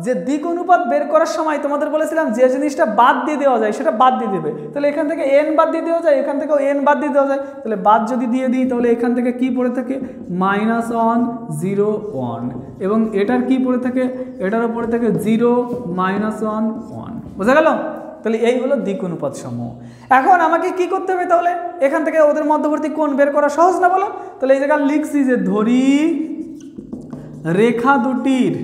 যে দিক অনুপাত বের করার সময় তোমাদের বলেছিলাম যে জিনিসটা বাদ দিয়ে দেওয়া যায় সেটা বাদ দিয়ে দেবে। তাহলে এখান থেকে n বাদ দিয়ে দেওয়া যায়, এখান থেকেও n বাদ দিয়ে দেওয়া যায়। তাহলে বাদ যদি দিয়ে দিই তাহলে এখান থেকে কি পড়ে থাকে? -1 0 1। এবং এটার কি পড়ে থাকে? এটারও পড়ে থাকে 0 -1 1। বোঝা গেল? তাহলে এই হলো দিক অনুপাত সমূহ। এখন আমাকে কি করতে হবে তাহলে? এখান থেকে ওদের মধ্যবর্তী কোণ বের করা সহজ না বলো? তাহলে এই জায়গায় লিখছি যে ধরি রেখা দুটির,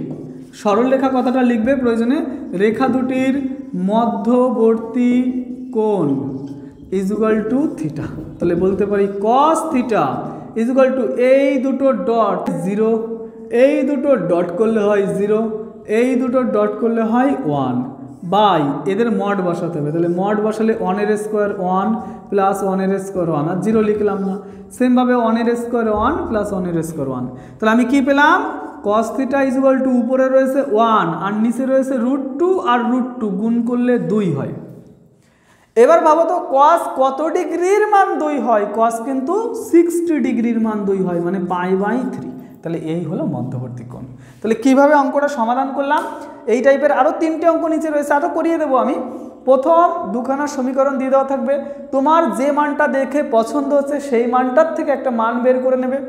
সরল রেখা কথাটা লিখবে প্রয়োজনে, রেখা দুটির মধ্যবর্তী কোণ ইজ ইকুয়াল টু থিটা। তাহলে বলতে পারি cos theta is equal to এই দুটো ডট 0, এই দুটো ডট করলে হয় 0, এই দুটো ডট করলে হয় 1 বাই এদের মড বসাতে হবে। তাহলে মড বসালে 1 এর স্কোয়ার 1 প্লাস 1 এর স্কোয়ার 1, আর 0 লিখলাম না। সেমভাবে 1 এর স্কোয়ার 1 প্লাস 1 এর স্কোয়ার 1। তাহলে আমি কি পেলাম? cos theta is equal to উপরে রয়েছে 1 আর নিচে রয়েছে √2, আর √2 গুণ করলে 2 হয়। এবার ভাবো তো cos কত ডিগ্রির মান 2 হয়? cos কিন্তু 60 ডিগ্রির মান 2 হয়, মানে π/3। তাহলে এই হলো মধ্যবর্তী কোণ। তাহলে কিভাবে অঙ্কটা সমাধান করলাম? এই টাইপের আরও 3টে অঙ্ক নিচে রয়েছে, আরও করিয়ে দেবো আমি। প্রথম দুখানা সমীকরণ দিয়ে দেওয়া থাকবে, তোমার যে মানটা দেখে পছন্দ হচ্ছে সেই মানটার থেকে একটা মান বের করে নেবে,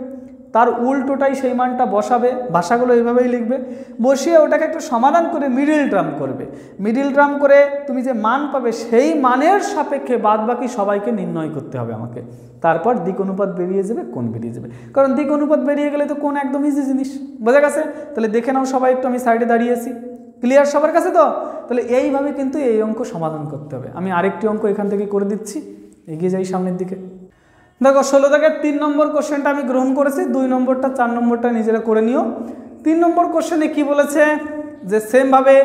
তার উল্টোটাই সেই মানটা বসাবে, ভাষাগুলো এইভাবেই লিখবে, বসিয়ে ওটাকে একটু সমাধান করে মিডিল টার্ম করবে। মিডিল টার্ম করে তুমি যে মান পাবে সেই মানের সাপেক্ষে বাদবাকি সবাইকে নির্ণয় করতে হবে আমাকে। তারপর দিক অনুপাত বেরিয়ে যাবে, কোণ বেরিয়ে যাবে। কারণ দিক অনুপাত বেরিয়ে গেলে তো কোণ একদম ইজি জিনিস, বোঝা গেছে? তাহলে দেখে নাও সবাই একটু, আমি সাইডে দাঁড়িয়েছি, ক্লিয়ার সবার কাছে তো? তাহলে এইভাবে কিন্তু এই অঙ্ক সমাধান করতে হবে। আমি আরেকটি অঙ্ক এখান থেকে করে দিচ্ছি, এগিয়ে যাই সামনের দিকে। দেখো 16 দাগের 3 নম্বর কোশ্চেনটা আমি গ্রহণ করেছি, 2 নম্বরটা 4 নম্বরটা নিজেরা করে নিও। 3 নম্বর কোশ্চেনে কি বলেছে যে সেমভাবে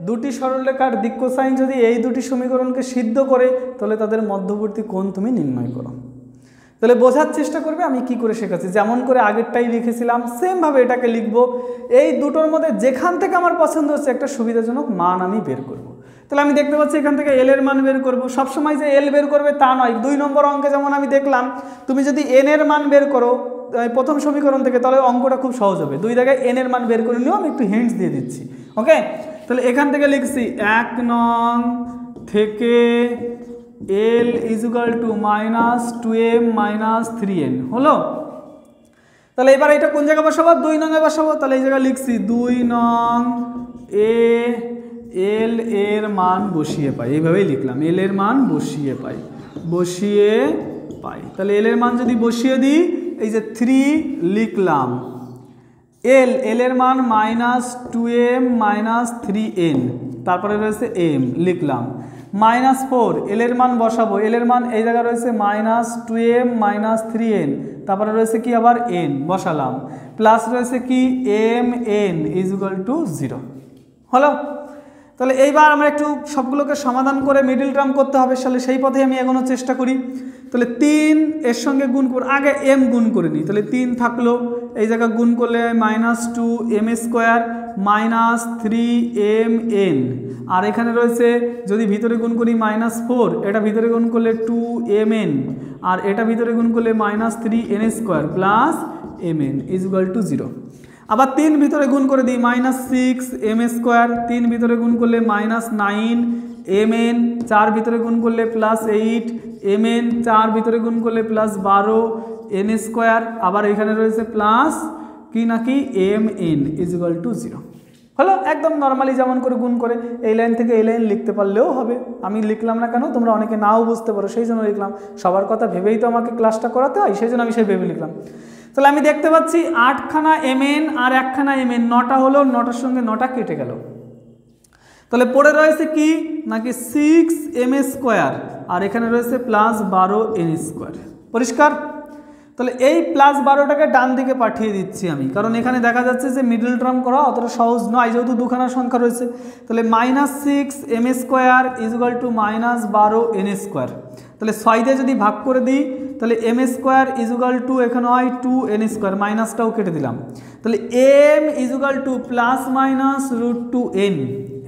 দুটি সরলরেখার দিক কোসাইন যদি এই দুটি সমীকরণকে সিদ্ধ করে তাহলে তাদের মধ্যবর্তী কোণ তুমি নির্ণয় করো। তাহলে বোঝার চেষ্টা করবে আমি কি করে শেখাচ্ছি। যেমন করে আগেরটাই লিখেছিলাম সেমভাবে এটাকে লিখবো। এই দুটোর মধ্যে যেখান থেকে আমার পছন্দ হচ্ছে একটা সুবিধাজনক মান আমি বের করব। তাহলে আমি দেখতে পাচ্ছি এখান থেকে এল এর মান বের করব। সবসময় যে এল বের করবে তা নয়। 2 নম্বর অঙ্কে যেমন আমি দেখলাম, তুমি যদি এন এর মান বের করো প্রথম সমীকরণ থেকে তাহলে অঙ্কটা খুব সহজ হবে। 2 জায়গায় এন এর মান বের করে নিও, আমি একটু হিন্টস দিয়ে দিচ্ছি। ওকে, তাহলে এখান থেকে লিখছি 1 নং থেকে L is equal to -2m - 3n হলো। তাহলে এবার এটা কোন জায়গায় বসাবো? 2 নং এ বসাবো। তাহলে এই জায়গায় লিখছি 2 নং এ L এর মান বসিয়ে পাই, এইভাবেই লিখলাম, L এর মান বসিয়ে পাই, তাহলে L এর মান যদি বসিয়ে দিই, এই যে 3 লিখলাম, L এর মান -2m - 3n, তারপরে রয়েছে m লিখলাম, -4 L এর মান বসাবো, L এর মান এই জায়গায় রয়েছে -2m - 3n, তারপরে রয়েছে কি আবার n বসালাম, প্লাস রয়েছে কি mn ইজ ইকুয়াল টু 0 হলো। তাহলে এইবার আমরা একটু সবগুলোকে সমাধান করে মিডিল টার্ম করতে হবে, তাহলে সেই পথে আমি এগোনোর চেষ্টা করি। তাহলে 3 এর সঙ্গে গুণ করে আগে m গুণ করে নিই, তাহলে 3 থাকলো, এই জায়গা গুণ করলে -2m² -3mn, আর এখানে রয়েছে যদি ভিতরে গুণ করি -4, এটা ভিতরে গুণ করলে 2mn, আর এটা ভিতরে গুণ করলে -3n² plus mn is equal to 0। আবার 3 ভিতরে গুণ করে দিই -6m², 3 ভিতরে গুণ করলে -9mn, 4 ভিতরে গুণ করলে +8mn, 4 ভিতরে গুণ করলে +12n², আবার এখানে রয়েছে প্লাস কি নাকি mn ইজ ইকুয়াল টু 0 হলো। একদম নর্মালি যেমন করে গুণ করে এই লাইন থেকে এই লাইন লিখতে পারলেও হবে। আমি লিখলাম না কেন, তোমরা অনেকে নাও বুঝতে পারো, সেই জন্য লিখলাম। সবার কথা ভেবেই তো আমাকে ক্লাসটা করাতে হয়, সেই জন্য আমি সেই ভেবে লিখলাম। তাহলে আমি দেখতে পাচ্ছি 8খানা mn আর 1খানা mn, 9টা হলো, 9টার সঙ্গে 9টা কেটে গেল। তাহলে পড়ে রয়েছে কি নাকি 6m², আর এখানে রয়েছে +12n²। পরিষ্কার? তাহলে এই +12টাকে ডান দিকে পাঠিয়ে দিচ্ছি আমি, কারণ এখানে দেখা যাচ্ছে যে মিডল টার্ম করা অতটা সহজ নয়, যেহেতু দুখানা সংখ্যা রয়েছে। তাহলে -6m² is equal to -12n²। তাহলে 6 দিয়ে যদি ভাগ করে দিই তাহলে m² ইজ ইকুয়াল টু এখানে হয় 2n², মাইনাসটাও কেটে দিলাম। তাহলে m is equal to +-√2n,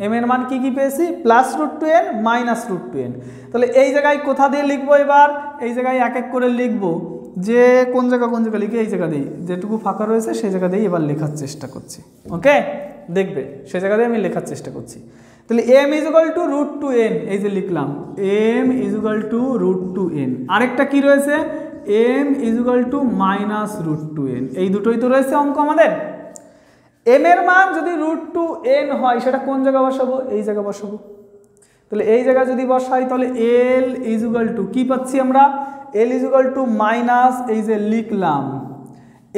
m এর মান কি পেয়েছি? +√2n -√2n। তাহলে এই জায়গায় কোথা দিয়ে লিখবো? এবার এই জায়গায় এক এক করে লিখবো, যে কোন জায়গা লিখে এই জায়গা দিই, যেটুকু ফাঁকা রয়েছে সেই জায়গা দিয়ে এবার লেখার চেষ্টা করছি। ওকে, দেখবে সেই জায়গা দিয়ে আমি লেখার চেষ্টা করছি। তাহলে m is equal to √2n, এই যে লিখলাম m is equal to √2n। আরেকটা কি রয়েছে? m is equal to -√2n। এই দুটোই তো রয়েছে অঙ্ক আমাদের। m এর মান যদি √2n হয় সেটা কোন জায়গা বসাবো? এই জায়গা বসাবো। তাহলে এই জায়গা যদি বসাই তাহলে l ইজ ইকুয়াল টু কি পাচ্ছি আমরা? l is equal to minus, এই যে লিখলাম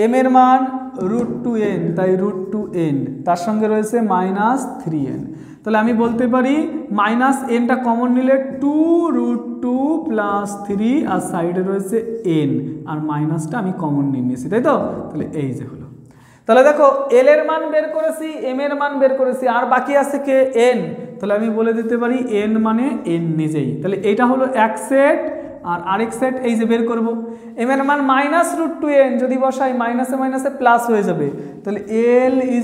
m এর মান √2n, তাই √2n, তার সঙ্গে রয়েছে -3n। তাহলে আমি বলতে পারি মাইনাস এনটা কমন নিলে 2√2 + 3 আর সাইডে রয়েছে এন আর মাইনাসটা আমি কমন নিয়ে নিয়েছি, তাই তো? তাহলে এই যে হলো। তাহলে দেখো এল এর মান বের করেছি, এম এর মান বের করেছি, আর বাকি আছে কে? এন। তাহলে আমি বলে দিতে পারি এন মানে এন নিজেই। তাহলে এইটা হলো এক সেট আর আরেক সেট এই যে বের করব। এম এর মান -√2n, যদি বসাই মাইনাসে মাইনাসে প্লাস হয়ে যাবে। তাহলে এল =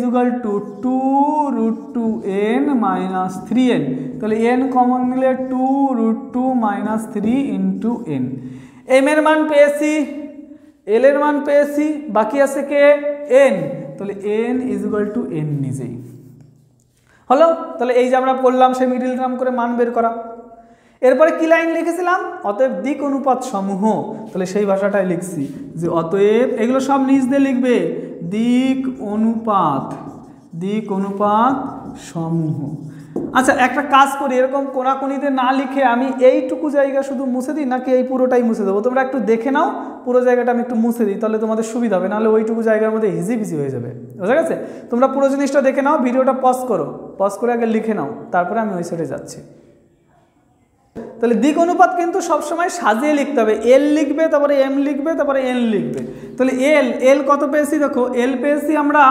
2√2n - 3n। তাহলে n কমন নিলে 2√2 - 3 × n। এম এর মান পেয়েছি, এল এর মান পেয়েছি, বাকি আছে কে? এন। তাহলে n = n নিজেই হলো। তাহলে এই যে আমরা পড়লাম সেই মিডিল টার্ম করে মান বের করা। এরপরে কি লাইন লিখেছিলাম? অতএব দিক অনুপাত সমূহ। তাহলে সেই ভাষাটাই লিখছি যে অতএব, এগুলো সব নিচ দিয়ে লিখবে, দিক অনুপাত সমূহ। আচ্ছা একটা কাজ করি, এরকম কোনাকুনিতে না লিখে আমি এইটুকু জায়গা শুধু মুছে দিই নাকি এই পুরোটাই মুছে দেবো? তোমরা একটু দেখে নাও, পুরো জায়গাটা আমি একটু মুছে দিই, তাহলে তোমাদের সুবিধা হবে, নাহলে ওইটুকু জায়গার মধ্যে হিজিবিজি হয়ে যাবে। বুঝা গেছে? তোমরা পুরো জিনিসটা দেখে নাও, ভিডিওটা পজ করো, পজ করে আগে লিখে নাও, তারপরে আমি ওই সাইডে যাচ্ছি। তাহলে দিক অনুপাত কিন্তু সবসময় সাজিয়ে লিখতে হবে, এল লিখবে, তারপরে এম লিখবে, তারপরে এন লিখবে। তাহলে এল কত পেয়েছি? দেখো এল পেয়েছি আমরা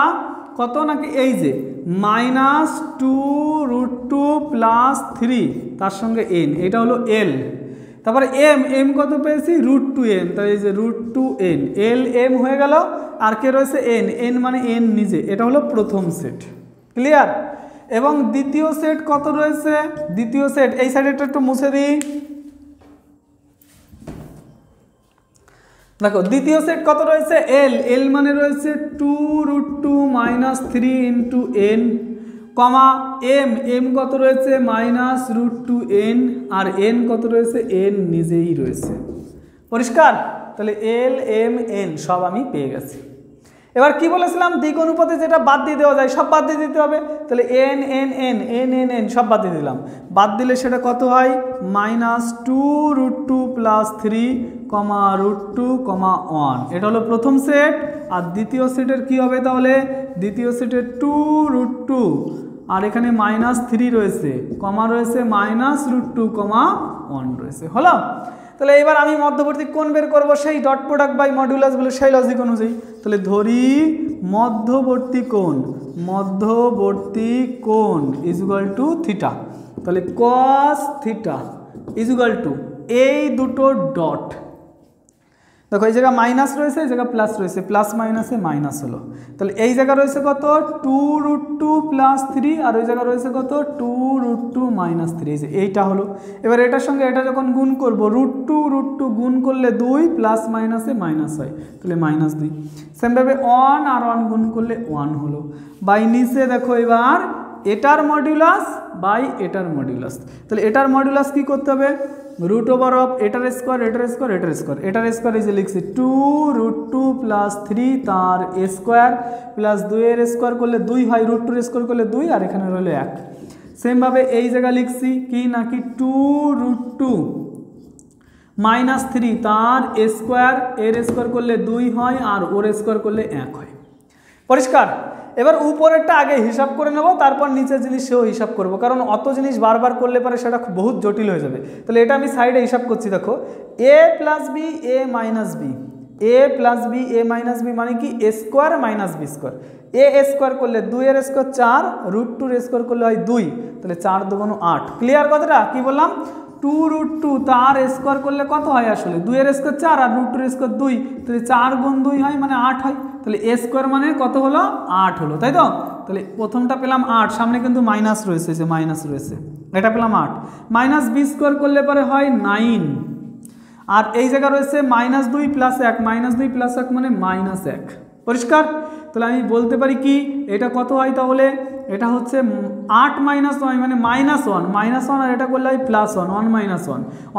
কত, নাকি এই যে -2√2 + 3 তার সঙ্গে এন, এটা হলো এল। তারপরে এম কত পেয়েছি? √2n। তাহলে এই যে √2n, এল এম হয়ে গেল। আর কে রয়েছে? এন মানে এন নিজে। এটা হলো প্রথম সেট, ক্লিয়ার? এবং দ্বিতীয় সেট কত রয়েছে? দ্বিতীয় সেট এই সাইডেটা একটু মুছে দিই। দেখো দ্বিতীয় সেট কত রয়েছে? এল মানে রয়েছে 2√2 - 3 × n, কমা এম কত রয়েছে? -√2n, আর এন কত রয়েছে? এন নিজেই রয়েছে। পরিষ্কার? তাহলে এল এম এন সব আমি পেয়ে গেছি। এবার কি বলেছিলাম? দিক অনুপাতে যেটা বাদ দিয়ে দেওয়া যায় সব বাদ দিয়ে দিতে হবে। তাহলে এন সব বাদ দিয়ে দিলাম। বাদ দিলে সেটা কত হয়? -2√2 + 3, √2, 1। এটা হলো প্রথম সেট। আর দ্বিতীয় সেটের কি হবে তাহলে? দ্বিতীয় সেটের 2√2 আর এখানে -3 রয়েছে, কমা রয়েছে -√2, 1 রয়েছে। হলো? তাহলে এবার আমি মধ্যবর্তী কোণ বের করব, সেই ডট প্রোডাক্ট বাই মডুলাস বলে সেই লজিক অনুযায়ী। তাহলে ধরি মধ্যবর্তী কোণ = থিটা। তাহলে cos থিটা = এই দুটো ডট। দেখো এই জায়গা মাইনাস রয়েছে, এই জায়গা প্লাস রয়েছে, প্লাস মাইনাসে মাইনাস হলো। তাহলে এই জায়গা রয়েছে কত? 2√2 + 3, আর ওই জায়গা রয়েছে কত? 2√2 - 3। এই যে এইটা হলো। এবার এটার সঙ্গে এটা যখন গুণ করব, √2 গুণ করলে 2, প্লাস মাইনাসে মাইনাস হয়, তাহলে -2। সেমভাবে 1 আর 1 গুণ করলে 1 হলো। বাই নিচে দেখো এবার এটার মডিউলাস বাই এটার মডিউলাস। তাহলে এটার মডিউলাস কি করতে হবে? √ওভার এটার স্কোয়ার, এটার স্কোয়ার এই যে লিখছি 2√2 + 3 তার স্কোয়ার প্লাস 2 এর স্কোয়ার করলে 2 হয়, √2 স্কোয়ার করলে 2, আর এখানে রইল 1। সেমভাবে এই জায়গা লিখছি কি, নাকি 2√2 - 3 তার স্কোয়ার, এর স্কোয়ার করলে 2 হয়, আর ওর স্কোয়ার করলে 1 হয়। পরিষ্কার? এবার উপরেরটা আগে হিসাব করে নেব, তারপর নিচের জিনিস সেও হিসাব করব, কারণ অত জিনিস বারবার করলে পরে সেটা বহুত জটিল হয়ে যাবে। তাহলে এটা আমি সাইডে হিসাব করছি। দেখো a + b a - b মানে কি? a square - b square. a square করলে 2 এর স্কোয়ার 4, √2 এর স্কোয়ার করলে হয় 2, তাহলে 4 × 2 = 8। ক্লিয়ার কথাটা? কি বললাম? 2√2 তার স্কোয়ার করলে কত হয়? আসলে 2 এর স্কোয়ার 4 আর √2 এর স্কোয়ার 2, তাহলে 4 × 2 হয় মানে 8 হয়। তাহলে a স্কোয়ার মানে কত হলো? 8 হলো, তাই তো? তাহলে প্রথমটা পেলাম 8, সামনে কিন্তু মাইনাস রয়েছে, যে মাইনাস রয়েছে, এটা পেলাম 8। -b স্কোয়ার করলে পরে হয় 9, আর এই জায়গা রয়েছে -2 + 1, -2 + 1 মানে -1। পরিষ্কার? তাহলে আমি বলতে পারি কি এটা কত হয় তাহলে? এটা হচ্ছে 8 - 9 মানে -1, আর এটা করলে হয় +1, 1 -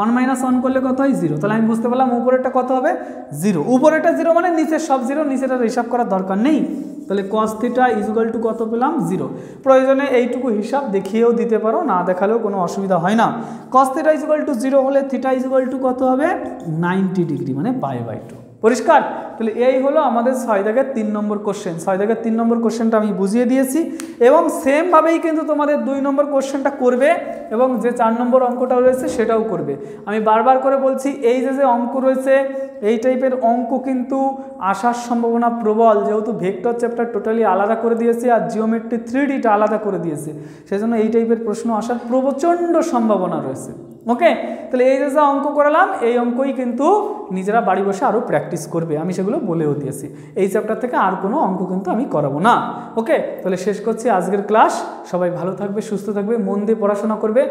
1, 1 - 1 করলে কত হয়? 0। তাহলে আমি বুঝতে পারলাম উপরেরটা কত হবে? 0। উপরেরটা 0 মানে নিচের সব 0, নিচেরটা হিসাব করার দরকার নেই। তাহলে cos θ = কত পেলাম? 0। প্রয়োজনে এইটুকু হিসাব দেখিয়েও দিতে পারো, না দেখালেও কোনো অসুবিধা হয় না। cos θ = 0 হলে θ = কত হবে? 90 ডিগ্রি মানে π/2। পরিষ্কার? তাহলে এই হলো আমাদের 6 দাগের 3 নম্বর কোশ্চেন। 6 দাগের 3 নম্বর কোশ্চেনটা আমি বুঝিয়ে দিয়েছি এবং সেমভাবেই কিন্তু তোমাদের 2 নম্বর কোশ্চেনটা করবে এবং যে 4 নম্বর অঙ্কটা রয়েছে সেটাও করবে। আমি বারবার করে বলছি, এই যে অঙ্ক রয়েছে এই টাইপের অঙ্ক কিন্তু আসার সম্ভাবনা প্রবল, যেহেতু ভেক্টর চ্যাপ্টার টোটালি আলাদা করে দিয়েছে আর জিওমেট্রি 3Dটা আলাদা করে দিয়েছে, সেজন্য এই টাইপের প্রশ্ন আসার প্রচণ্ড সম্ভাবনা রয়েছে। ওকে, তাহলে এই যে অঙ্ক করালাম এই অঙ্কই কিন্তু নিজেরা বাড়ি বসে আরও প্র্যাকটিস করবে, আমি সেগুলো বলেও দিয়েছি। এই চ্যাপ্টার থেকে আর কোনো অঙ্ক কিন্তু আমি করাবো না। ওকে, তাহলে শেষ করছি আজকের ক্লাস। সবাই ভালো থাকবে, সুস্থ থাকবে, মন দিয়ে পড়াশোনা করবে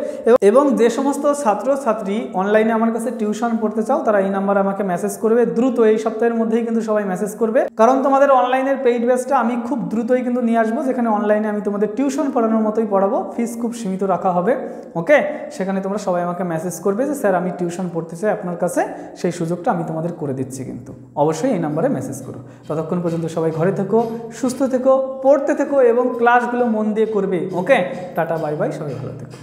এবং যে সমস্ত ছাত্রছাত্রী অনলাইনে আমার কাছে টিউশন পড়তে চাও তারা এই নাম্বারে আমাকে মেসেজ করবে দ্রুত, এই সপ্তাহের মধ্যেই কিন্তু সবাই মেসেজ করবে, কারণ তোমাদের অনলাইনের পেইড ব্যাচটা আমি খুব দ্রুতই কিন্তু নিয়ে আসবো, যেখানে অনলাইনে আমি তোমাদের টিউশন পড়ানোর মতোই পড়াবো, ফিস খুব সীমিত রাখা হবে। ওকে, সেখানে তোমরা সবাই আমাকে মেসেজ করবে যে স্যার আমি টিউশন পড়তে চাই আপনার কাছে, সেই সুযোগটা আমি তোমাদের করে দিচ্ছি। কিন্তু অবশ্যই এই নাম্বারে মেসেজ করো। ততক্ষণ পর্যন্ত সবাই ঘরে থেকো, সুস্থ থেকো, পড়তে থেকো এবং ক্লাসগুলো মন দিয়ে করবে। ওকে, টাটা, বাই বাই, সবাই ভালো থেকো।